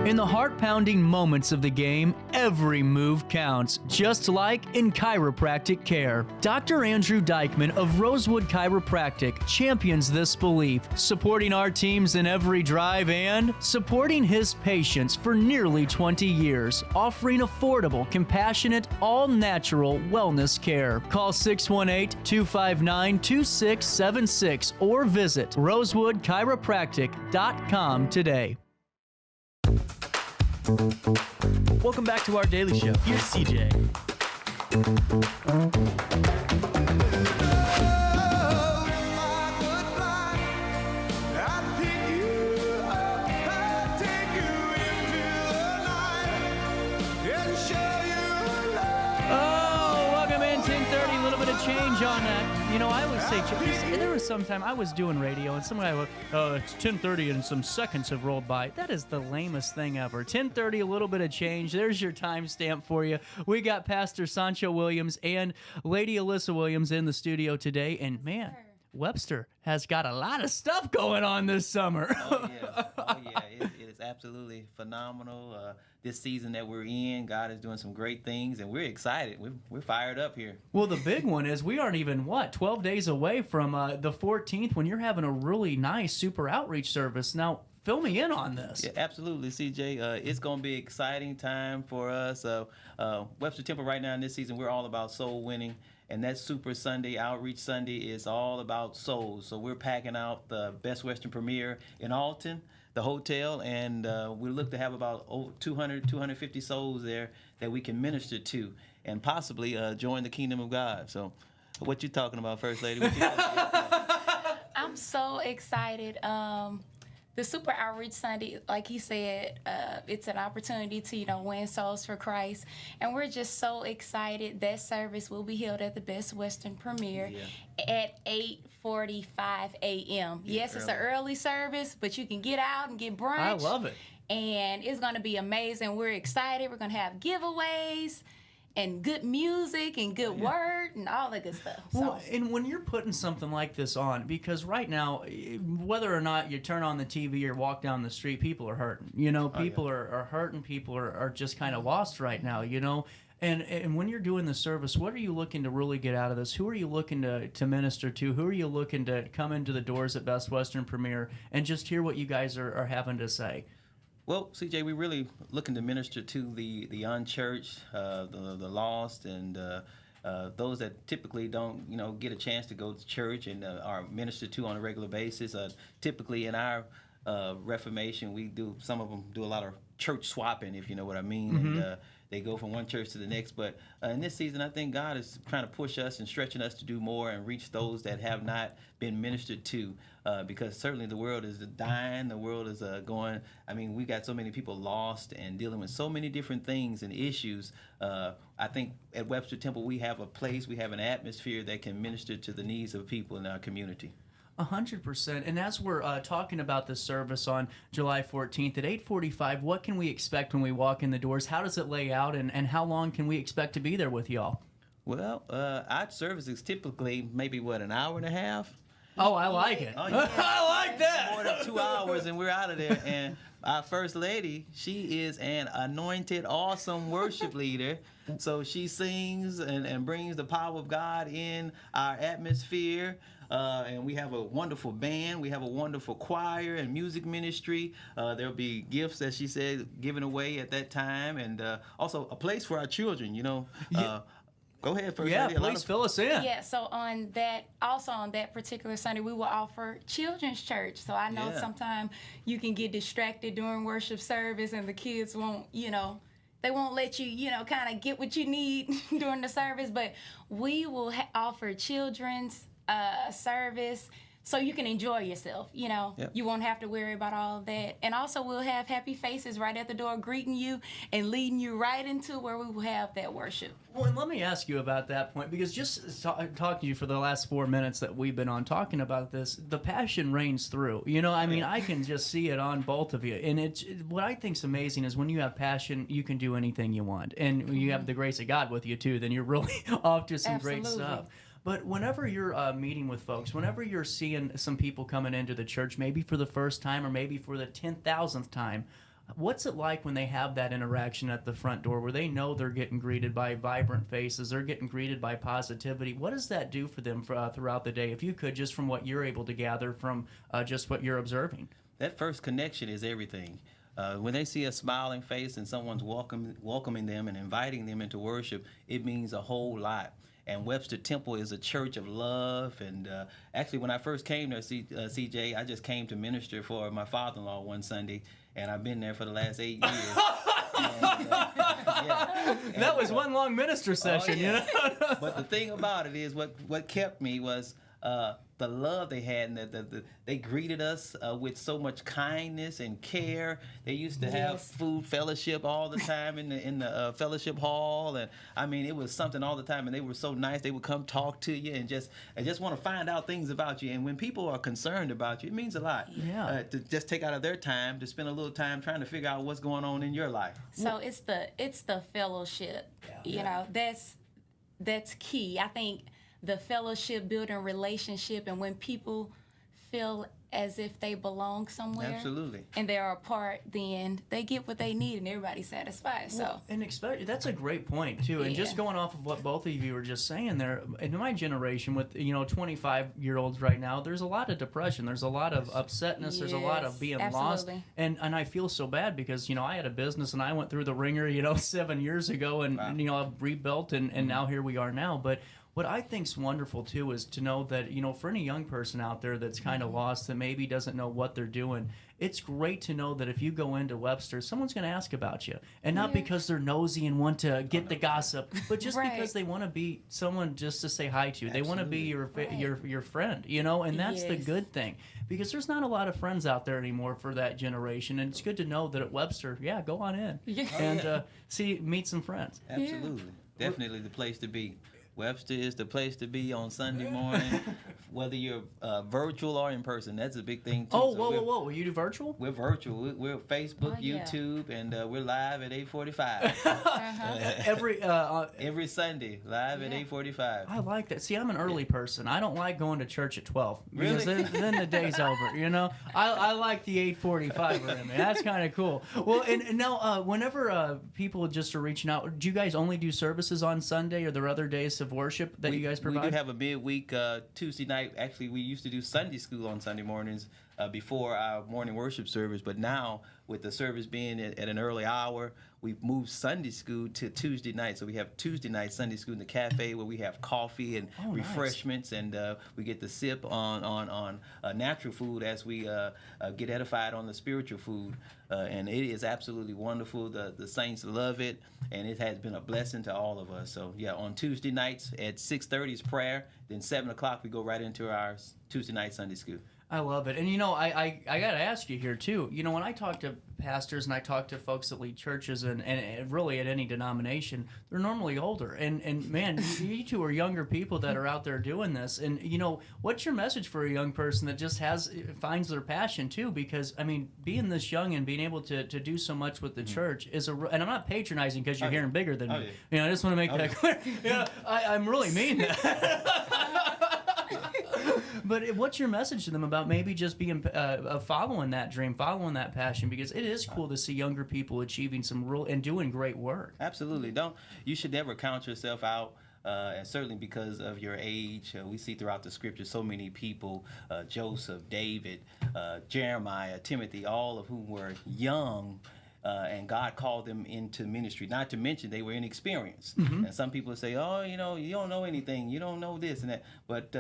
In the heart-pounding moments of the game, every move counts, just like in chiropractic care. Dr. Andrew Dykman of Rosewood Chiropractic champions this belief, supporting our teams in every drive and supporting his patients for nearly 20 years, offering affordable, compassionate, all-natural wellness care. Call 618-259-2676 or visit rosewoodchiropractic.com today. Welcome back to our daily show. Here's CJ. Change on that. You know, I always say, there was some time I was doing radio and some guy would, it's 10:30 and some seconds have rolled by. That is the lamest thing ever. 10:30, a little bit of change. There's your timestamp for you. We got Pastor Sancho Williams and Lady Allyssia Williams in the studio today. And man, Webster has got a lot of stuff going on this summer. Oh, yeah. It is absolutely phenomenal. This season that we're in, God is doing some great things, and we're excited. We're fired up here. Well, the big one is we aren't even, 12 days away from the 14th when you're having a really nice super outreach service. Now, fill me in on this. Yeah, absolutely, CJ. It's going to be an exciting time for us. Webster Temple right now in this season, we're all about soul winning. And that Super Sunday, Outreach Sunday, is all about souls. So we're packing out the Best Western Premiere in Alton, the hotel, and we look to have about 250 souls there that we can minister to and possibly join the kingdom of God. So what you talking about, First Lady? What you I'm so excited. The Super Outreach Sunday, like he said, it's an opportunity to, win souls for Christ. And we're just so excited. That service will be held at the Best Western Premiere at 8:45 a.m. Yes, it's an early service, but you can get out and get brunch. I love it. And it's going to be amazing. We're excited. We're going to have giveaways and good music and good word and all that good stuff. Well, and when you're putting something like this on, because right now, whether or not you turn on the TV or walk down the street, people are hurting. People are hurting. People are just kind of lost right now, And when you're doing the service, what are you looking to really get out of this? Who are you looking to minister to? Who are you looking to come into the doors at Best Western Premiere and just hear what you guys are having to say? Well, CJ, we're really looking to minister to the unchurched, the lost, and those that typically don't, get a chance to go to church and are ministered to on a regular basis. Typically, in our Reformation, some of them do a lot of church swapping, if you know what I mean. Mm-hmm. And they go from one church to the next. But in this season, I think God is trying to push us and stretching us to do more and reach those that have not been ministered to. Because certainly the world is dying. The world is going. We got so many people lost and dealing with so many different things and issues. I think at Webster Temple we have a place, we have an atmosphere that can minister to the needs of people in our community. 100%. And as we're talking about this service on July 14th at 8:45, what can we expect when we walk in the doors? How does it lay out, and how long can we expect to be there with y'all? Well, our service is typically maybe, an hour and a half? Oh, I like it. Oh, yeah. I like that. More than 2 hours and we're out of there. And our first lady, she is an anointed, awesome worship leader. So she sings and brings the power of God in our atmosphere. And we have a wonderful band. We have a wonderful choir and music ministry. There'll be gifts, as she said, given away at that time. And also a place for our children, you know. Go ahead, First Yeah, Lady. please fill us in. Yeah, so on that particular Sunday, we will offer children's church. So I know sometimes you can get distracted during worship service and the kids won't, they won't let you, kind of get what you need during the service. But we will offer children's service so you can enjoy yourself, You won't have to worry about all of that. And also we'll have happy faces right at the door greeting you and leading you right into where we will have that worship. Well, and let me ask you about that point, because just talking to you for the last 4 minutes that we've been on talking about this, the passion reigns through. I can just see it on both of you. And what I think's amazing is when you have passion, you can do anything you want. And when you have the grace of God with you, too, then you're really off to some great stuff. But whenever you're meeting with folks, whenever you're seeing some people coming into the church, maybe for the first time or maybe for the 10,000th time, what's it like when they have that interaction at the front door where they know they're getting greeted by vibrant faces, they're getting greeted by positivity? What does that do for them throughout the day, if you could, just from what you're able to gather from just what you're observing? That first connection is everything. When they see a smiling face and someone's welcoming them and inviting them into worship, it means a whole lot. And Webster Temple is a church of love. And actually, when I first came there, CJ, I just came to minister for my father-in-law one Sunday, and I've been there for the last 8 years. That was one long minister session, But the thing about it is, what kept me was the love they had, and they greeted us with so much kindness and care. They used to have food fellowship all the time in the fellowship hall, and I mean, it was something all the time. And they were so nice. They would come talk to you and just want to find out things about you. And when people are concerned about you, it means a lot. To just take out of their time to spend a little time trying to figure out what's going on in your life. So it's the fellowship. That's key. I think the fellowship building relationship, and when people feel as if they belong somewhere. Absolutely. And they're a part, then they get what they need and everybody's satisfied. Well, and that's a great point too. And just going off of what both of you were just saying there, in my generation with 25-year-olds right now, there's a lot of depression, there's a lot of upsetness, there's a lot of being lost. And I feel so bad because I had a business and I went through the ringer 7 years ago, and I've rebuilt and now here we are now. But what I think's wonderful too is to know that for any young person out there that's kind of lost, that maybe doesn't know what they're doing, it's great to know that if you go into Webster, someone's going to ask about you, and not because they're nosy and want to get the gossip, but just because they want to be someone just to say hi to. They want to be your friend, and that's the good thing, because there's not a lot of friends out there anymore for that generation, and it's good to know that at Webster, go on in and meet some friends. Absolutely, definitely the place to be. Webster is the place to be on Sunday morning, whether you're virtual or in person. That's a big thing, too. Oh, whoa. Will you do virtual? We're virtual. We're Facebook, YouTube, and we're live at 8:45. Every Sunday, live at 8:45. I like that. See, I'm an early person. I don't like going to church at 12. Because then the day's over, I like the 8:45 in there. That's kind of cool. Well, and now, whenever people just are reaching out, do you guys only do services on Sunday, or are there other days of worship that you guys provide? We do have a midweek Tuesday night. Actually, we used to do Sunday school on Sunday mornings before our morning worship service, but now with the service being at an early hour, we've moved Sunday school to Tuesday night. So we have Tuesday night Sunday school in the cafe where we have coffee and refreshments, and we get to sip on natural food as we get edified on the spiritual food. And it is absolutely wonderful. The saints love it, and it has been a blessing to all of us. So on Tuesday nights at 6:30 is prayer. Then 7 o'clock we go right into our Tuesday night Sunday school. I love it. And, I got to ask you here, too. When I talk to pastors and I talk to folks that lead churches and really at any denomination, they're normally older. And man, you two are younger people that are out there doing this. And, what's your message for a young person that just finds their passion, too? Because, being this young and being able to do so much with the church is and I'm not patronizing because you're hearing bigger than me. I just want to make that clear. I'm really mean that. But what's your message to them about maybe just being following that dream, following that passion? Because it is cool to see younger people achieving some real and doing great work. Absolutely. You should never count yourself out. And certainly because of your age, we see throughout the scripture so many people, Joseph, David, Jeremiah, Timothy, all of whom were young, and God called them into ministry. Not to mention they were inexperienced. And some people say, oh, you don't know anything. You don't know this and that. But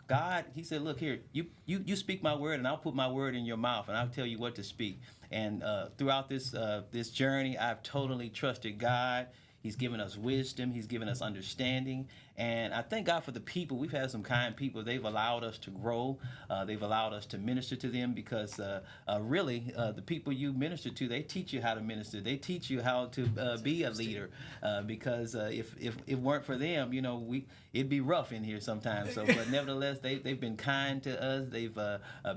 God, he said, look here, you speak my word and I'll put my word in your mouth and I'll tell you what to speak. And throughout this journey, I've totally trusted God. He's given us wisdom. He's given us understanding. And I thank God for the people. We've had some kind people. They've allowed us to grow. They've allowed us to minister to them because really the people you minister to, they teach you how to minister. They teach you how to be a leader because if it weren't for them, it'd be rough in here sometimes. So, but nevertheless, they've been kind to us. They've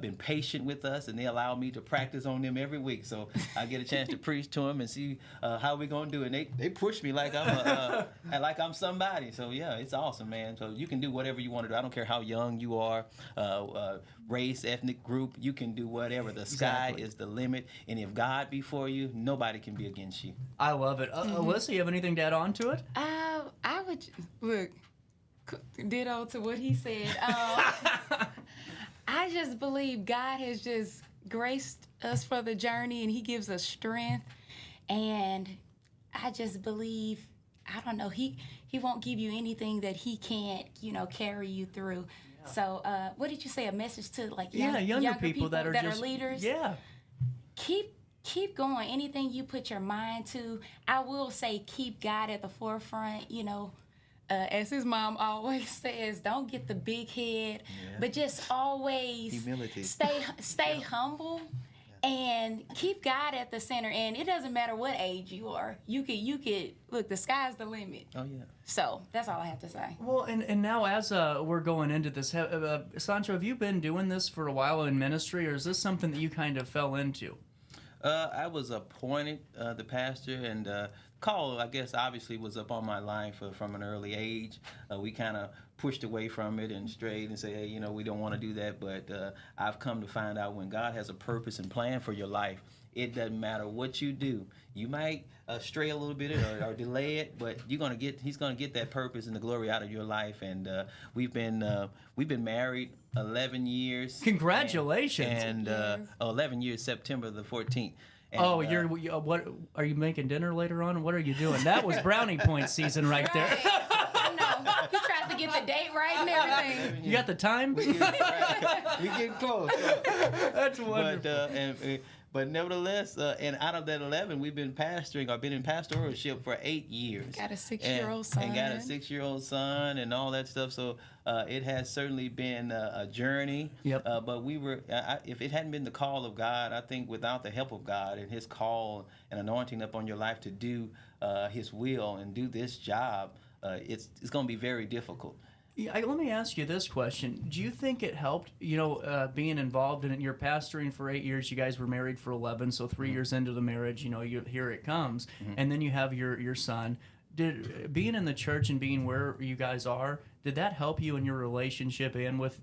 been patient with us, and they allow me to practice on them every week. So I get a chance to preach to them and see how we're gonna do it. And they push me like I'm somebody. So yeah, it's awesome, man. So you can do whatever you want to do. I don't care how young you are, race, ethnic group. You can do whatever. The sky is the limit, and if God be for you, nobody can be against you. I love it. Allyssia, you have anything to add on to it? I would look. Ditto to what he said. I just believe God has just graced us for the journey, and He gives us strength. And I just believe, I don't know, He won't give you anything that He can't, carry you through. Yeah. So, what did you say? A message to younger people that are leaders? Yeah. Keep going. Anything you put your mind to, I will say, keep God at the forefront. As his mom always says, don't get the big head, but just always humility. Stay humble and keep God at the center. And it doesn't matter what age you are. You could look, the sky's the limit. Oh yeah. So that's all I have to say. Well, and now as we're going into this, Sancho, have you been doing this for a while in ministry, or is this something that you kind of fell into? I was appointed the pastor, and call, I guess, obviously was up on my life from an early age. We kind of pushed away from it and strayed and say, hey, we don't want to do that. But I've come to find out when God has a purpose and plan for your life, it doesn't matter what you do. You might stray a little bit or delay it, but He's gonna get that purpose and the glory out of your life. And we've been married 11 years. Congratulations! And 11 years, September the 14th. And, what are you making dinner later on? What are you doing? That was brownie point season right there. I know. He tries to get the date right and everything. You got the time? We get close. That's wonderful. But nevertheless, and out of that 11, we've been pastoring or been in pastoralship for 8 years. Got a 6-year-old son. And got a 6-year-old son and all that stuff. So it has certainly been a journey. Yep. But we were, if it hadn't been the call of God, I think without the help of God and His call and anointing upon your life to do His will and do this job, it's going to be very difficult. Let me ask you this question. Do you think it helped, being involved in it? You're pastoring for 8 years. You guys were married for 11, so 3 years into the marriage, here it comes. And then you have your son. Did being in the church and being where you guys are, did that help you in your relationship and with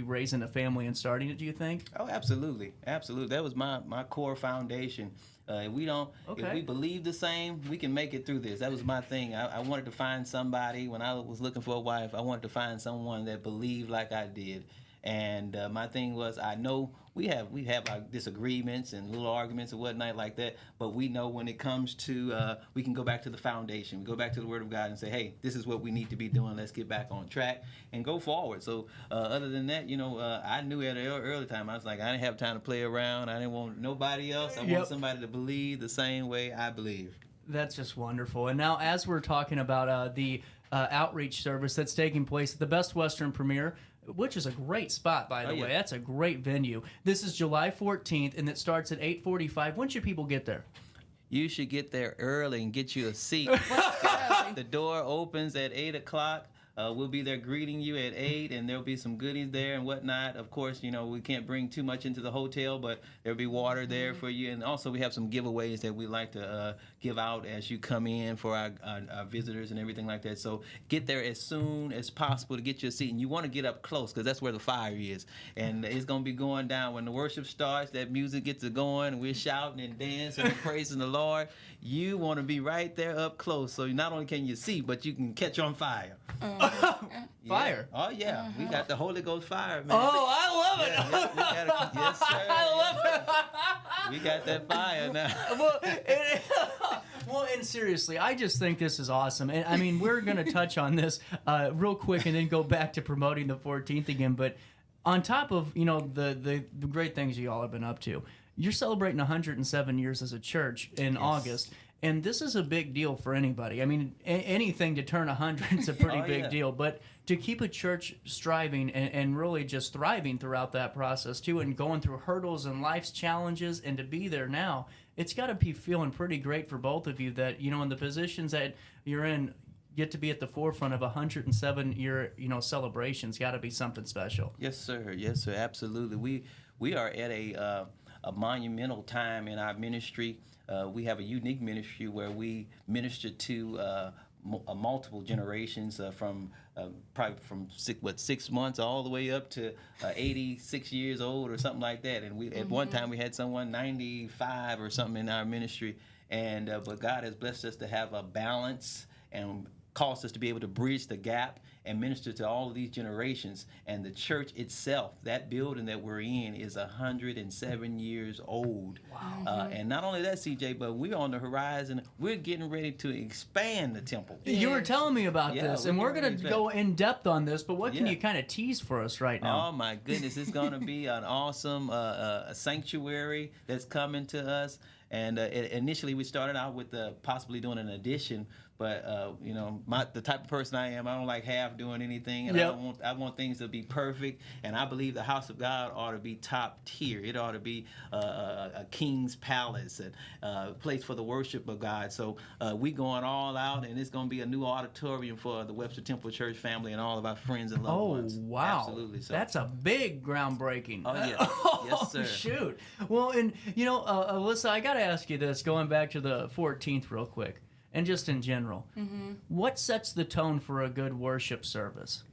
raising a family and starting it, do you think? Oh, absolutely. Absolutely. That was my core foundation. If we believe the same, we can make it through this. That was my thing. I wanted to find somebody, when I was looking for a wife, I wanted to find someone that believed like I did. And my thing was, I know we have our disagreements and little arguments and whatnot like that, but we know when it comes to, we can go back to the foundation. We go back to the Word of God and say, hey, this is what we need to be doing. Let's get back on track and go forward. So other than that, I knew at an early time, I was like, I didn't have time to play around. I didn't want nobody else. I want somebody to believe the same way I believe. That's just wonderful. And now as we're talking about the outreach service that's taking place at the Best Western Premiere, which is a great spot, by the way. That's a great venue. This is July 14th, and it starts at 8:45. When should people get there? You should get there early and get you a seat. The door opens at 8 o'clock. We'll be there greeting you at 8, and there'll be some goodies there and whatnot. Of course, we can't bring too much into the hotel, but there'll be water there for you. And also, we have some giveaways that we like to give out as you come in for our visitors and everything like that. So get there as soon as possible to get your seat. And you want to get up close because that's where the fire is. And it's going to be going down. When the worship starts, that music gets to going, and we're shouting and dancing and praising the Lord. You want to be right there up close. So not only can you see, but you can catch on fire. Fire? Oh, yeah. We got the Holy Ghost fire, man. Oh, I love it. Yes, sir. I love it. We got that fire now. Well, and seriously, I just think this is awesome. And I mean, we're going to touch on this real quick and then go back to promoting the 14th again. But on top of, the great things you all have been up to, you're celebrating 107 years as a church in August. And this is a big deal for anybody. I mean, anything to turn 100 is a pretty big deal. But to keep a church striving and really just thriving throughout that process, too, and going through hurdles and life's challenges, and to be there now, it's got to be feeling pretty great for both of you that, in the positions that you're in, get to be at the forefront of 107-year, celebrations. Got to be something special. Yes, sir. Yes, sir. Absolutely. We are at a monumental time in our ministry. We have a unique ministry where we minister to multiple generations from probably from 6 months all the way up to 86 years old or something like that. And we at one time we had someone 95 or something in our ministry. And but God has blessed us to have a balance and caused us to be able to bridge the gap and minister to all of these generations. And the church itself, that building that we're in, is 107 years old. Wow. And not only that, CJ, but we're on the horizon. We're getting ready to expand the temple. You were telling me about this, and we're going to go in depth on this, but what can you kind of tease for us right now? Oh, my goodness. It's going to be an awesome sanctuary that's coming to us. And initially, we started out with possibly doing an addition, but the type of person I am, I don't like half doing anything, and I want things to be perfect. And I believe the house of God ought to be top tier. It ought to be a king's palace, and a place for the worship of God. So we going all out, and it's going to be a new auditorium for the Webster Temple Church family and all of our friends and loved ones. Oh, wow. Absolutely. So. That's a big groundbreaking. Oh, yeah. Yes, sir. Shoot. Well, and, Allyssia, I got to ask you this, going back to the 14th real quick, and just in general. Mm-hmm. What sets the tone for a good worship service?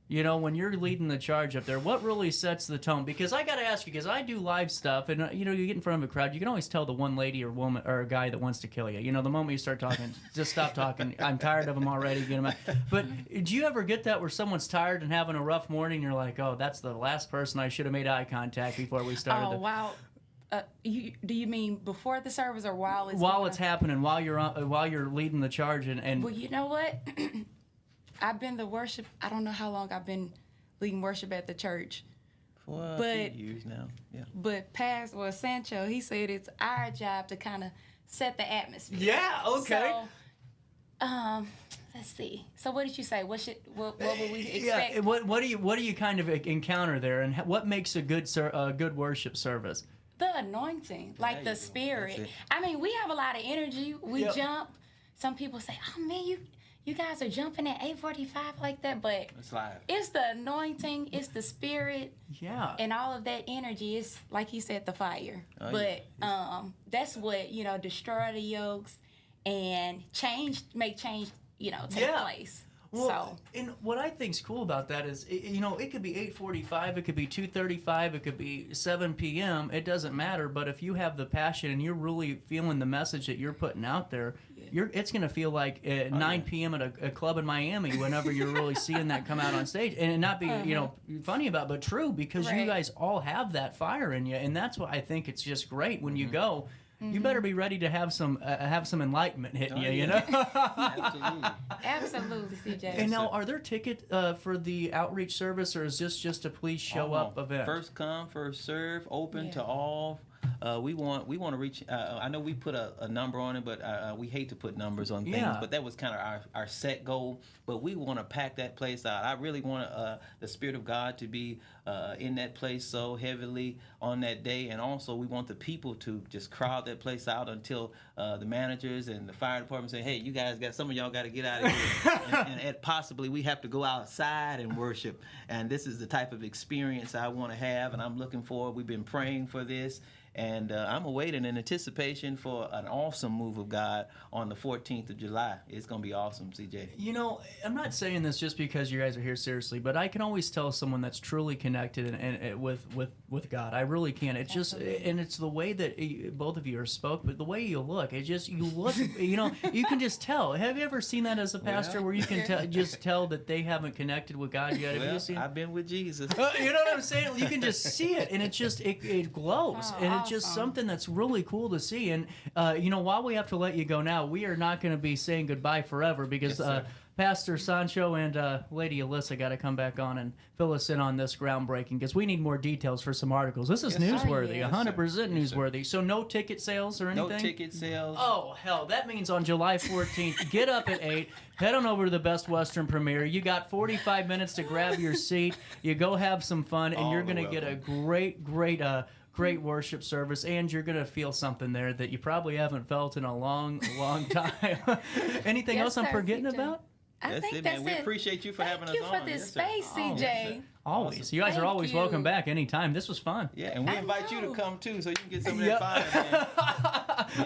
When you're leading the charge up there, what really sets the tone? Because I got to ask you, because I do live stuff, and, you get in front of a crowd, you can always tell the one lady or woman or a guy that wants to kill you. The moment you start talking, just stop talking. I'm tired of them already. Get them out. But do you ever get that where someone's tired and having a rough morning, you're like, oh, that's the last person I should have made eye contact before we started? Oh, wow. Do you mean before the service or while it's happening, while you're leading the charge and Well, you know what? I've been I don't know how long I've been leading worship at the church. For a few years now. Yeah. But Pastor Sancho, he said it's our job to kind of set the atmosphere. Yeah, okay. So, let's see. So what did you say? What would we expect? Yeah, what do you kind of encounter there, and what makes a good worship service? The anointing, like the spirit. I mean, we have a lot of energy. We jump. Some people say, "Oh man, you guys are jumping at 8:45 like that," but it's live. It's the anointing, it's the spirit, and all of that energy is, like he said, the fire. Oh, but that's what destroy the yokes and make change take place. Well, and what I think's cool about that is, it could be 8:45, it could be 2:35, it could be 7 p.m. It doesn't matter. But if you have the passion and you're really feeling the message that you're putting out there, it's going to feel like 9 p.m. at a club in Miami whenever you're really seeing that come out on stage. And not be, funny about it, but true, because you guys all have that fire in you. And that's why I think it's just great when you go. Mm-hmm. You better be ready to have some enlightenment hitting you, know? Absolutely, CJ. And now, are there tickets for the outreach service, or is this just a please show up event? First come, first serve, open to all we want to reach. I know we put a number on it, but we hate to put numbers on things. Yeah. But that was kind of our set goal. But we want to pack that place out. I really want the Spirit of God to be in that place so heavily on that day, and also we want the people to just crowd that place out until the managers and the fire department say, "Hey, you guys some of y'all got to get out of here," and possibly we have to go outside and worship. And this is the type of experience I want to have, and I'm looking forward. We've been praying for this. And I'm awaiting in anticipation for an awesome move of God on the 14th of July. It's going to be awesome, CJ. You know, I'm not saying this just because you guys are here seriously, but I can always tell someone that's truly connected and with God. I really can. It's just, and it's the way that both of you are spoke, but the way you look, you look, you can just tell. Have you ever seen that as a pastor where you can just tell that they haven't connected with God yet? Have you seen it? I've been with Jesus. You know what I'm saying? You can just see it, and it just, it glows. And it's just something that's really cool to see. And, while we have to let you go now, we are not going to be saying goodbye forever because Pastor Sancho and Lady Allyssia got to come back on and fill us in on this groundbreaking because we need more details for some articles. This is newsworthy, 100% newsworthy. So no ticket sales or anything? No ticket sales. Oh, hell, that means on July 14th, get up at 8, head on over to the Best Western premiere. You got 45 minutes to grab your seat. You go have some fun, and you're going to get a great worship service, and you're going to feel something there that you probably haven't felt in a long time. Anything else I'm forgetting about? I think man. We appreciate you for having us on. Thank you for this space, CJ. Always. Awesome. You guys are always welcome back anytime. This was fun. Yeah, and we invite you to come too so you can get some of that fire,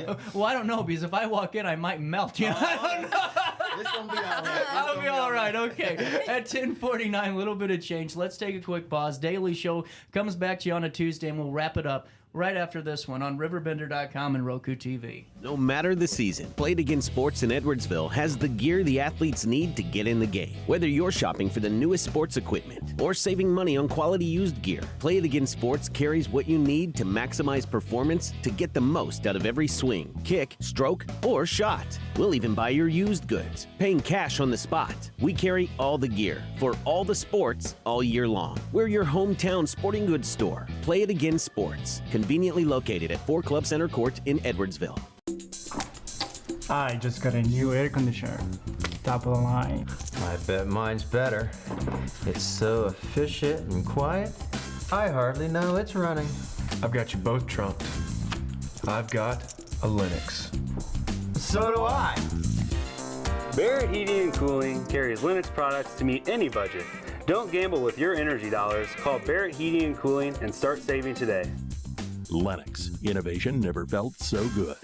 man. Well, I don't know, because if I walk in, I might melt. I don't know. It's going to be all right. I'll be all right. Okay. At 10:49, a little bit of change. Let's take a quick pause. Daily Show comes back to you on a Tuesday, and we'll wrap it up right after this one on RiverBender.com and Roku TV. No matter the season, Play It Again Sports in Edwardsville has the gear the athletes need to get in the game. Whether you're shopping for the newest sports equipment or saving money on quality used gear, Play It Again Sports carries what you need to maximize performance to get the most out of every swing, kick, stroke, or shot. We'll even buy your used goods, paying cash on the spot. We carry all the gear for all the sports all year long. We're your hometown sporting goods store. Play It Again Sports, conveniently located at 4 Club Center Court in Edwardsville. I just got a new air conditioner. Top of the line. I bet mine's better. It's so efficient and quiet, I hardly know it's running. I've got you both trumped. I've got a Linux. So do I. Barrett Heating and Cooling carries Linux products to meet any budget. Don't gamble with your energy dollars. Call Barrett Heating and Cooling and start saving today. Lennox. Innovation never felt so good.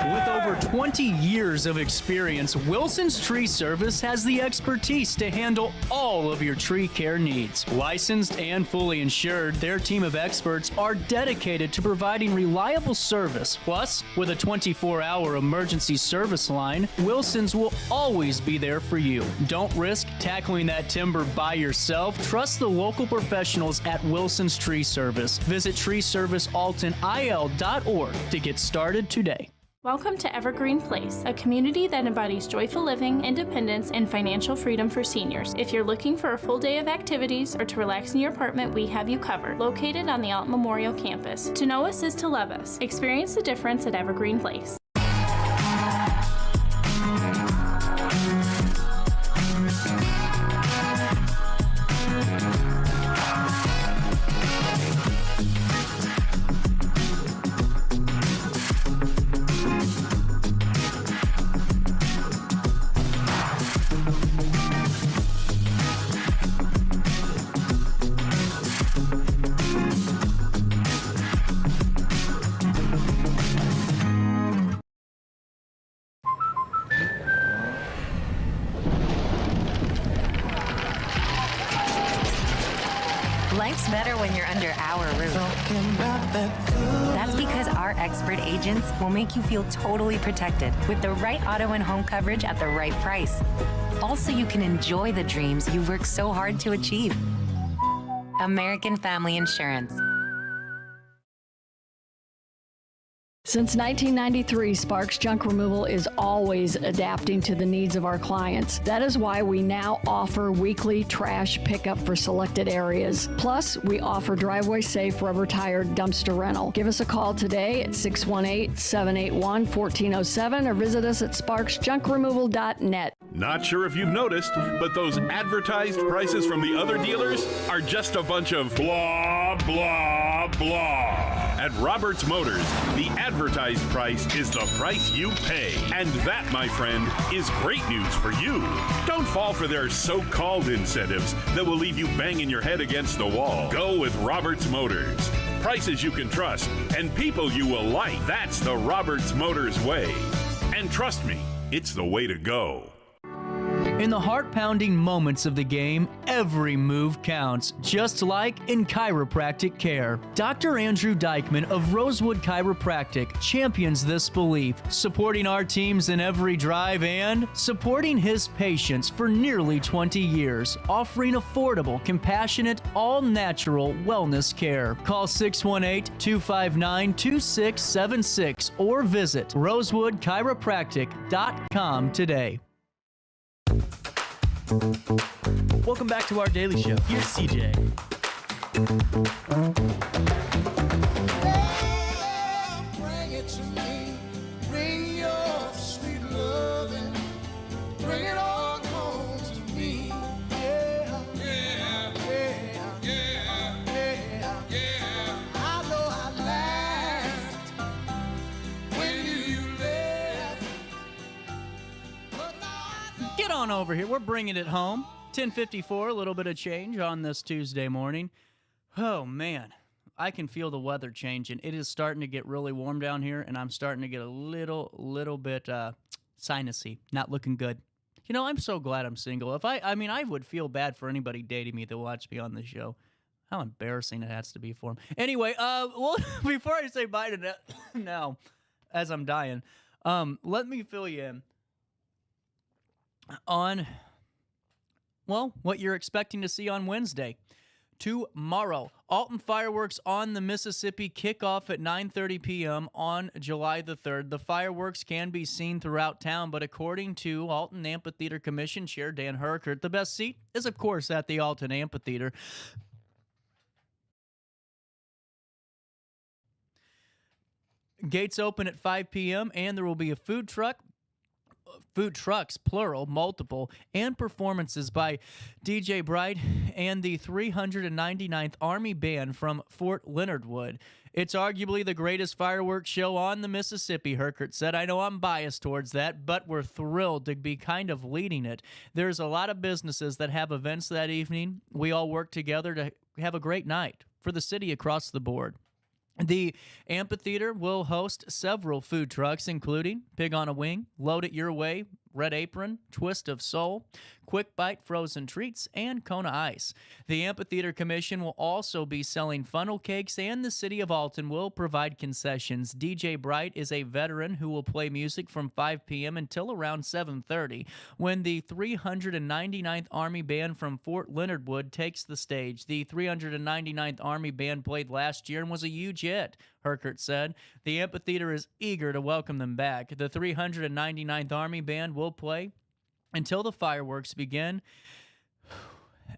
With over 20 years of experience, Wilson's Tree Service has the expertise to handle all of your tree care needs. Licensed and fully insured, their team of experts are dedicated to providing reliable service. Plus, with a 24-hour emergency service line, Wilson's will always be there for you. Don't risk tackling that timber by yourself. Trust the local professionals at Wilson's Tree Service. Visit treeservicealtonil.org to get started today. Welcome to Evergreen Place, a community that embodies joyful living, independence, and financial freedom for seniors. If you're looking for a full day of activities or to relax in your apartment, we have you covered. Located on the Alton Memorial Campus. To know us is to love us. Experience the difference at Evergreen Place. Life's better when you're under our roof. That's because our expert agents will make you feel totally protected with the right auto and home coverage at the right price. Also, you can enjoy the dreams you've worked so hard to achieve. American Family Insurance. Since 1993, Sparks Junk Removal is always adapting to the needs of our clients. That is why we now offer weekly trash pickup for selected areas. Plus, we offer driveway-safe rubber-tired dumpster rental. Give us a call today at 618-781-1407 or visit us at sparksjunkremoval.net. Not sure if you've noticed, but those advertised prices from the other dealers are just a bunch of blah, blah, blah. At Roberts Motors, the advertised price is the price you pay. And that, my friend, is great news for you. Don't fall for their so-called incentives that will leave you banging your head against the wall. Go with Roberts Motors. Prices you can trust and people you will like. That's the Roberts Motors way. And trust me, it's the way to go. In the heart-pounding moments of the game, every move counts, just like in chiropractic care. Dr. Andrew Dykman of Rosewood Chiropractic champions this belief, supporting our teams in every drive and supporting his patients for nearly 20 years, offering affordable, compassionate, all-natural wellness care. Call 618-259-2676 or visit rosewoodchiropractic.com today. Welcome back to our daily show. Here's CJ. Bring it to me. Bring your sweet loving. Bring it on home to me. Yeah, yeah, yeah, yeah, yeah, yeah. I know I laughed when you left. Get on over here. We're bringing it home. 10:54, a little bit of change on this Tuesday morning. Oh, man. I can feel the weather changing. It is starting to get really warm down here, and I'm starting to get a little bit sinusy. Not looking good. You know, I'm so glad I'm single. I would feel bad for anybody dating me that watched me on the show. How embarrassing it has to be for them. Anyway, well, before I say bye to now, as I'm dying, let me fill you in on, well, what you're expecting to see on Wednesday. Tomorrow, Alton Fireworks on the Mississippi kick off at 9:30 p.m. on July the 3rd. The fireworks can be seen throughout town, but according to Alton Amphitheater Commission Chair Dan Herkert, the best seat is, of course, at the Alton Amphitheater. Gates open at 5 p.m., and there will be a food trucks, plural, multiple, and performances by DJ Bright and the 399th Army Band from Fort Leonard Wood. It's arguably the greatest fireworks show on the Mississippi, Herkert said. I know I'm biased towards that, but we're thrilled to be kind of leading it. There's a lot of businesses that have events that evening. We all work together to have a great night for the city across the board. The amphitheater will host several food trucks, including Pig on a Wing, Load It Your Way, Red Apron, Twist of Soul, Quick Bite Frozen Treats, and Kona Ice. The Amphitheater Commission will also be selling funnel cakes, and the City of Alton will provide concessions. DJ Bright is a veteran who will play music from 5 p.m. until around 7:30 when the 399th Army Band from Fort Leonard Wood takes the stage. The 399th Army Band played last year and was a huge hit, Herkert said. The amphitheater is eager to welcome them back. The 399th Army Band will play until the fireworks begin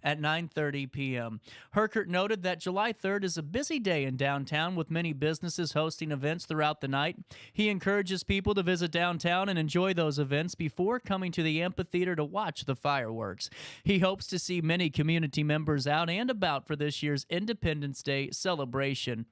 at 9:30 p.m. Herkert noted that July 3rd is a busy day in downtown with many businesses hosting events throughout the night. He encourages people to visit downtown and enjoy those events before coming to the amphitheater to watch the fireworks. He hopes to see many community members out and about for this year's Independence Day celebration.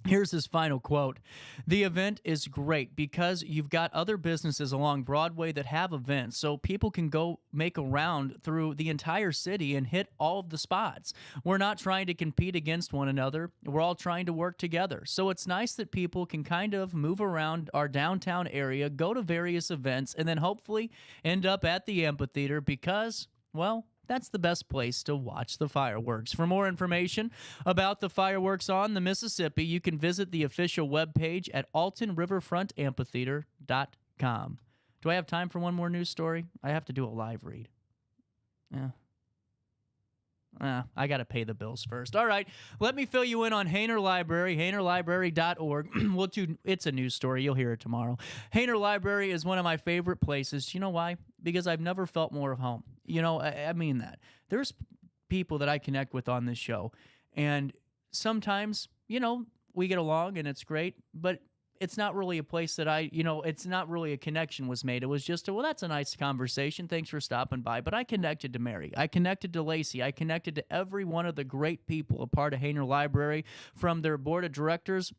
Here's his final quote. The event is great because you've got other businesses along Broadway that have events, so people can go make a round through the entire city and hit all of the spots. We're not trying to compete against one another. We're all trying to work together. So it's nice that people can kind of move around our downtown area, go to various events, and then hopefully end up at the amphitheater because, well, that's the best place to watch the fireworks. For more information about the fireworks on the Mississippi, you can visit the official webpage at altonriverfrontamphitheater.com. Do I have time for one more news story? I have to do a live read. Yeah. I got to pay the bills first. All right, let me fill you in on Hainer Library, HainerLibrary.org. It's a news story. You'll hear it tomorrow. Hainer Library is one of my favorite places. You know why? Because I've never felt more of home. I mean that. There's people that I connect with on this show, and sometimes, we get along and it's great, but it's not really a place that it's not really a connection was made. It was just, well, that's a nice conversation. Thanks for stopping by. But I connected to Mary. I connected to Lacey. I connected to every one of the great people a part of Hainer Library, from their board of trustees,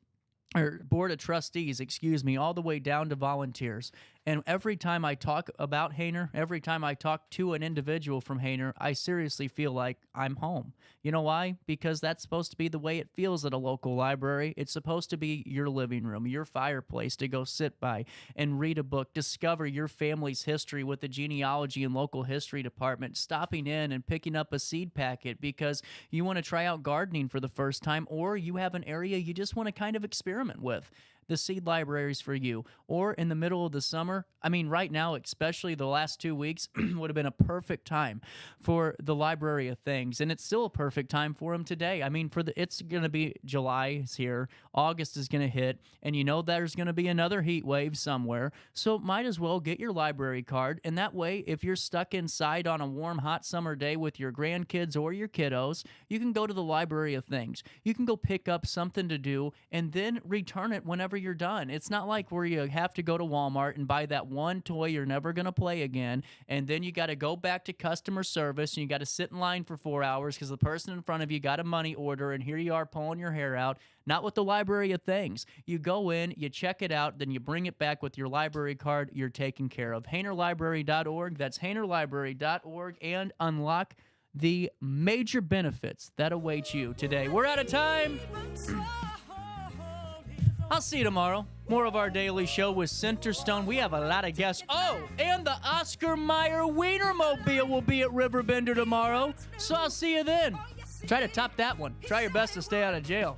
all the way down to volunteers. And every time I talk about Hainer, every time I talk to an individual from Hainer, I seriously feel like I'm home. You know why? Because that's supposed to be the way it feels at a local library. It's supposed to be your living room, your fireplace to go sit by and read a book, discover your family's history with the genealogy and local history department, stopping in and picking up a seed packet because you want to try out gardening for the first time, or you have an area you just want to kind of experiment with. The seed libraries for you. Or in the middle of the summer, right now, especially the last 2 weeks, would have been a perfect time for the Library of Things. And it's still a perfect time for them today. It's going to be July is here, August is going to hit, and there's going to be another heat wave somewhere. So might as well get your library card. And that way, if you're stuck inside on a warm, hot summer day with your grandkids or your kiddos, you can go to the Library of Things. You can go pick up something to do and then return it whenever you're done. It's not like where you have to go to Walmart and buy that one toy you're never going to play again, and then you got to go back to customer service and you got to sit in line for 4 hours because the person in front of you got a money order, and here you are pulling your hair out. Not with the Library of Things. You go in, you check it out, then you bring it back with your library card. You're taken care of. HainerLibrary.org. That's HainerLibrary.org, and unlock the major benefits that await you today. We're out of time. I'll see you tomorrow. More of our daily show with Centerstone. We have a lot of guests. Oh, and the Oscar Mayer Wienermobile will be at Riverbender tomorrow. So I'll see you then. Try to top that one. Try your best to stay out of jail.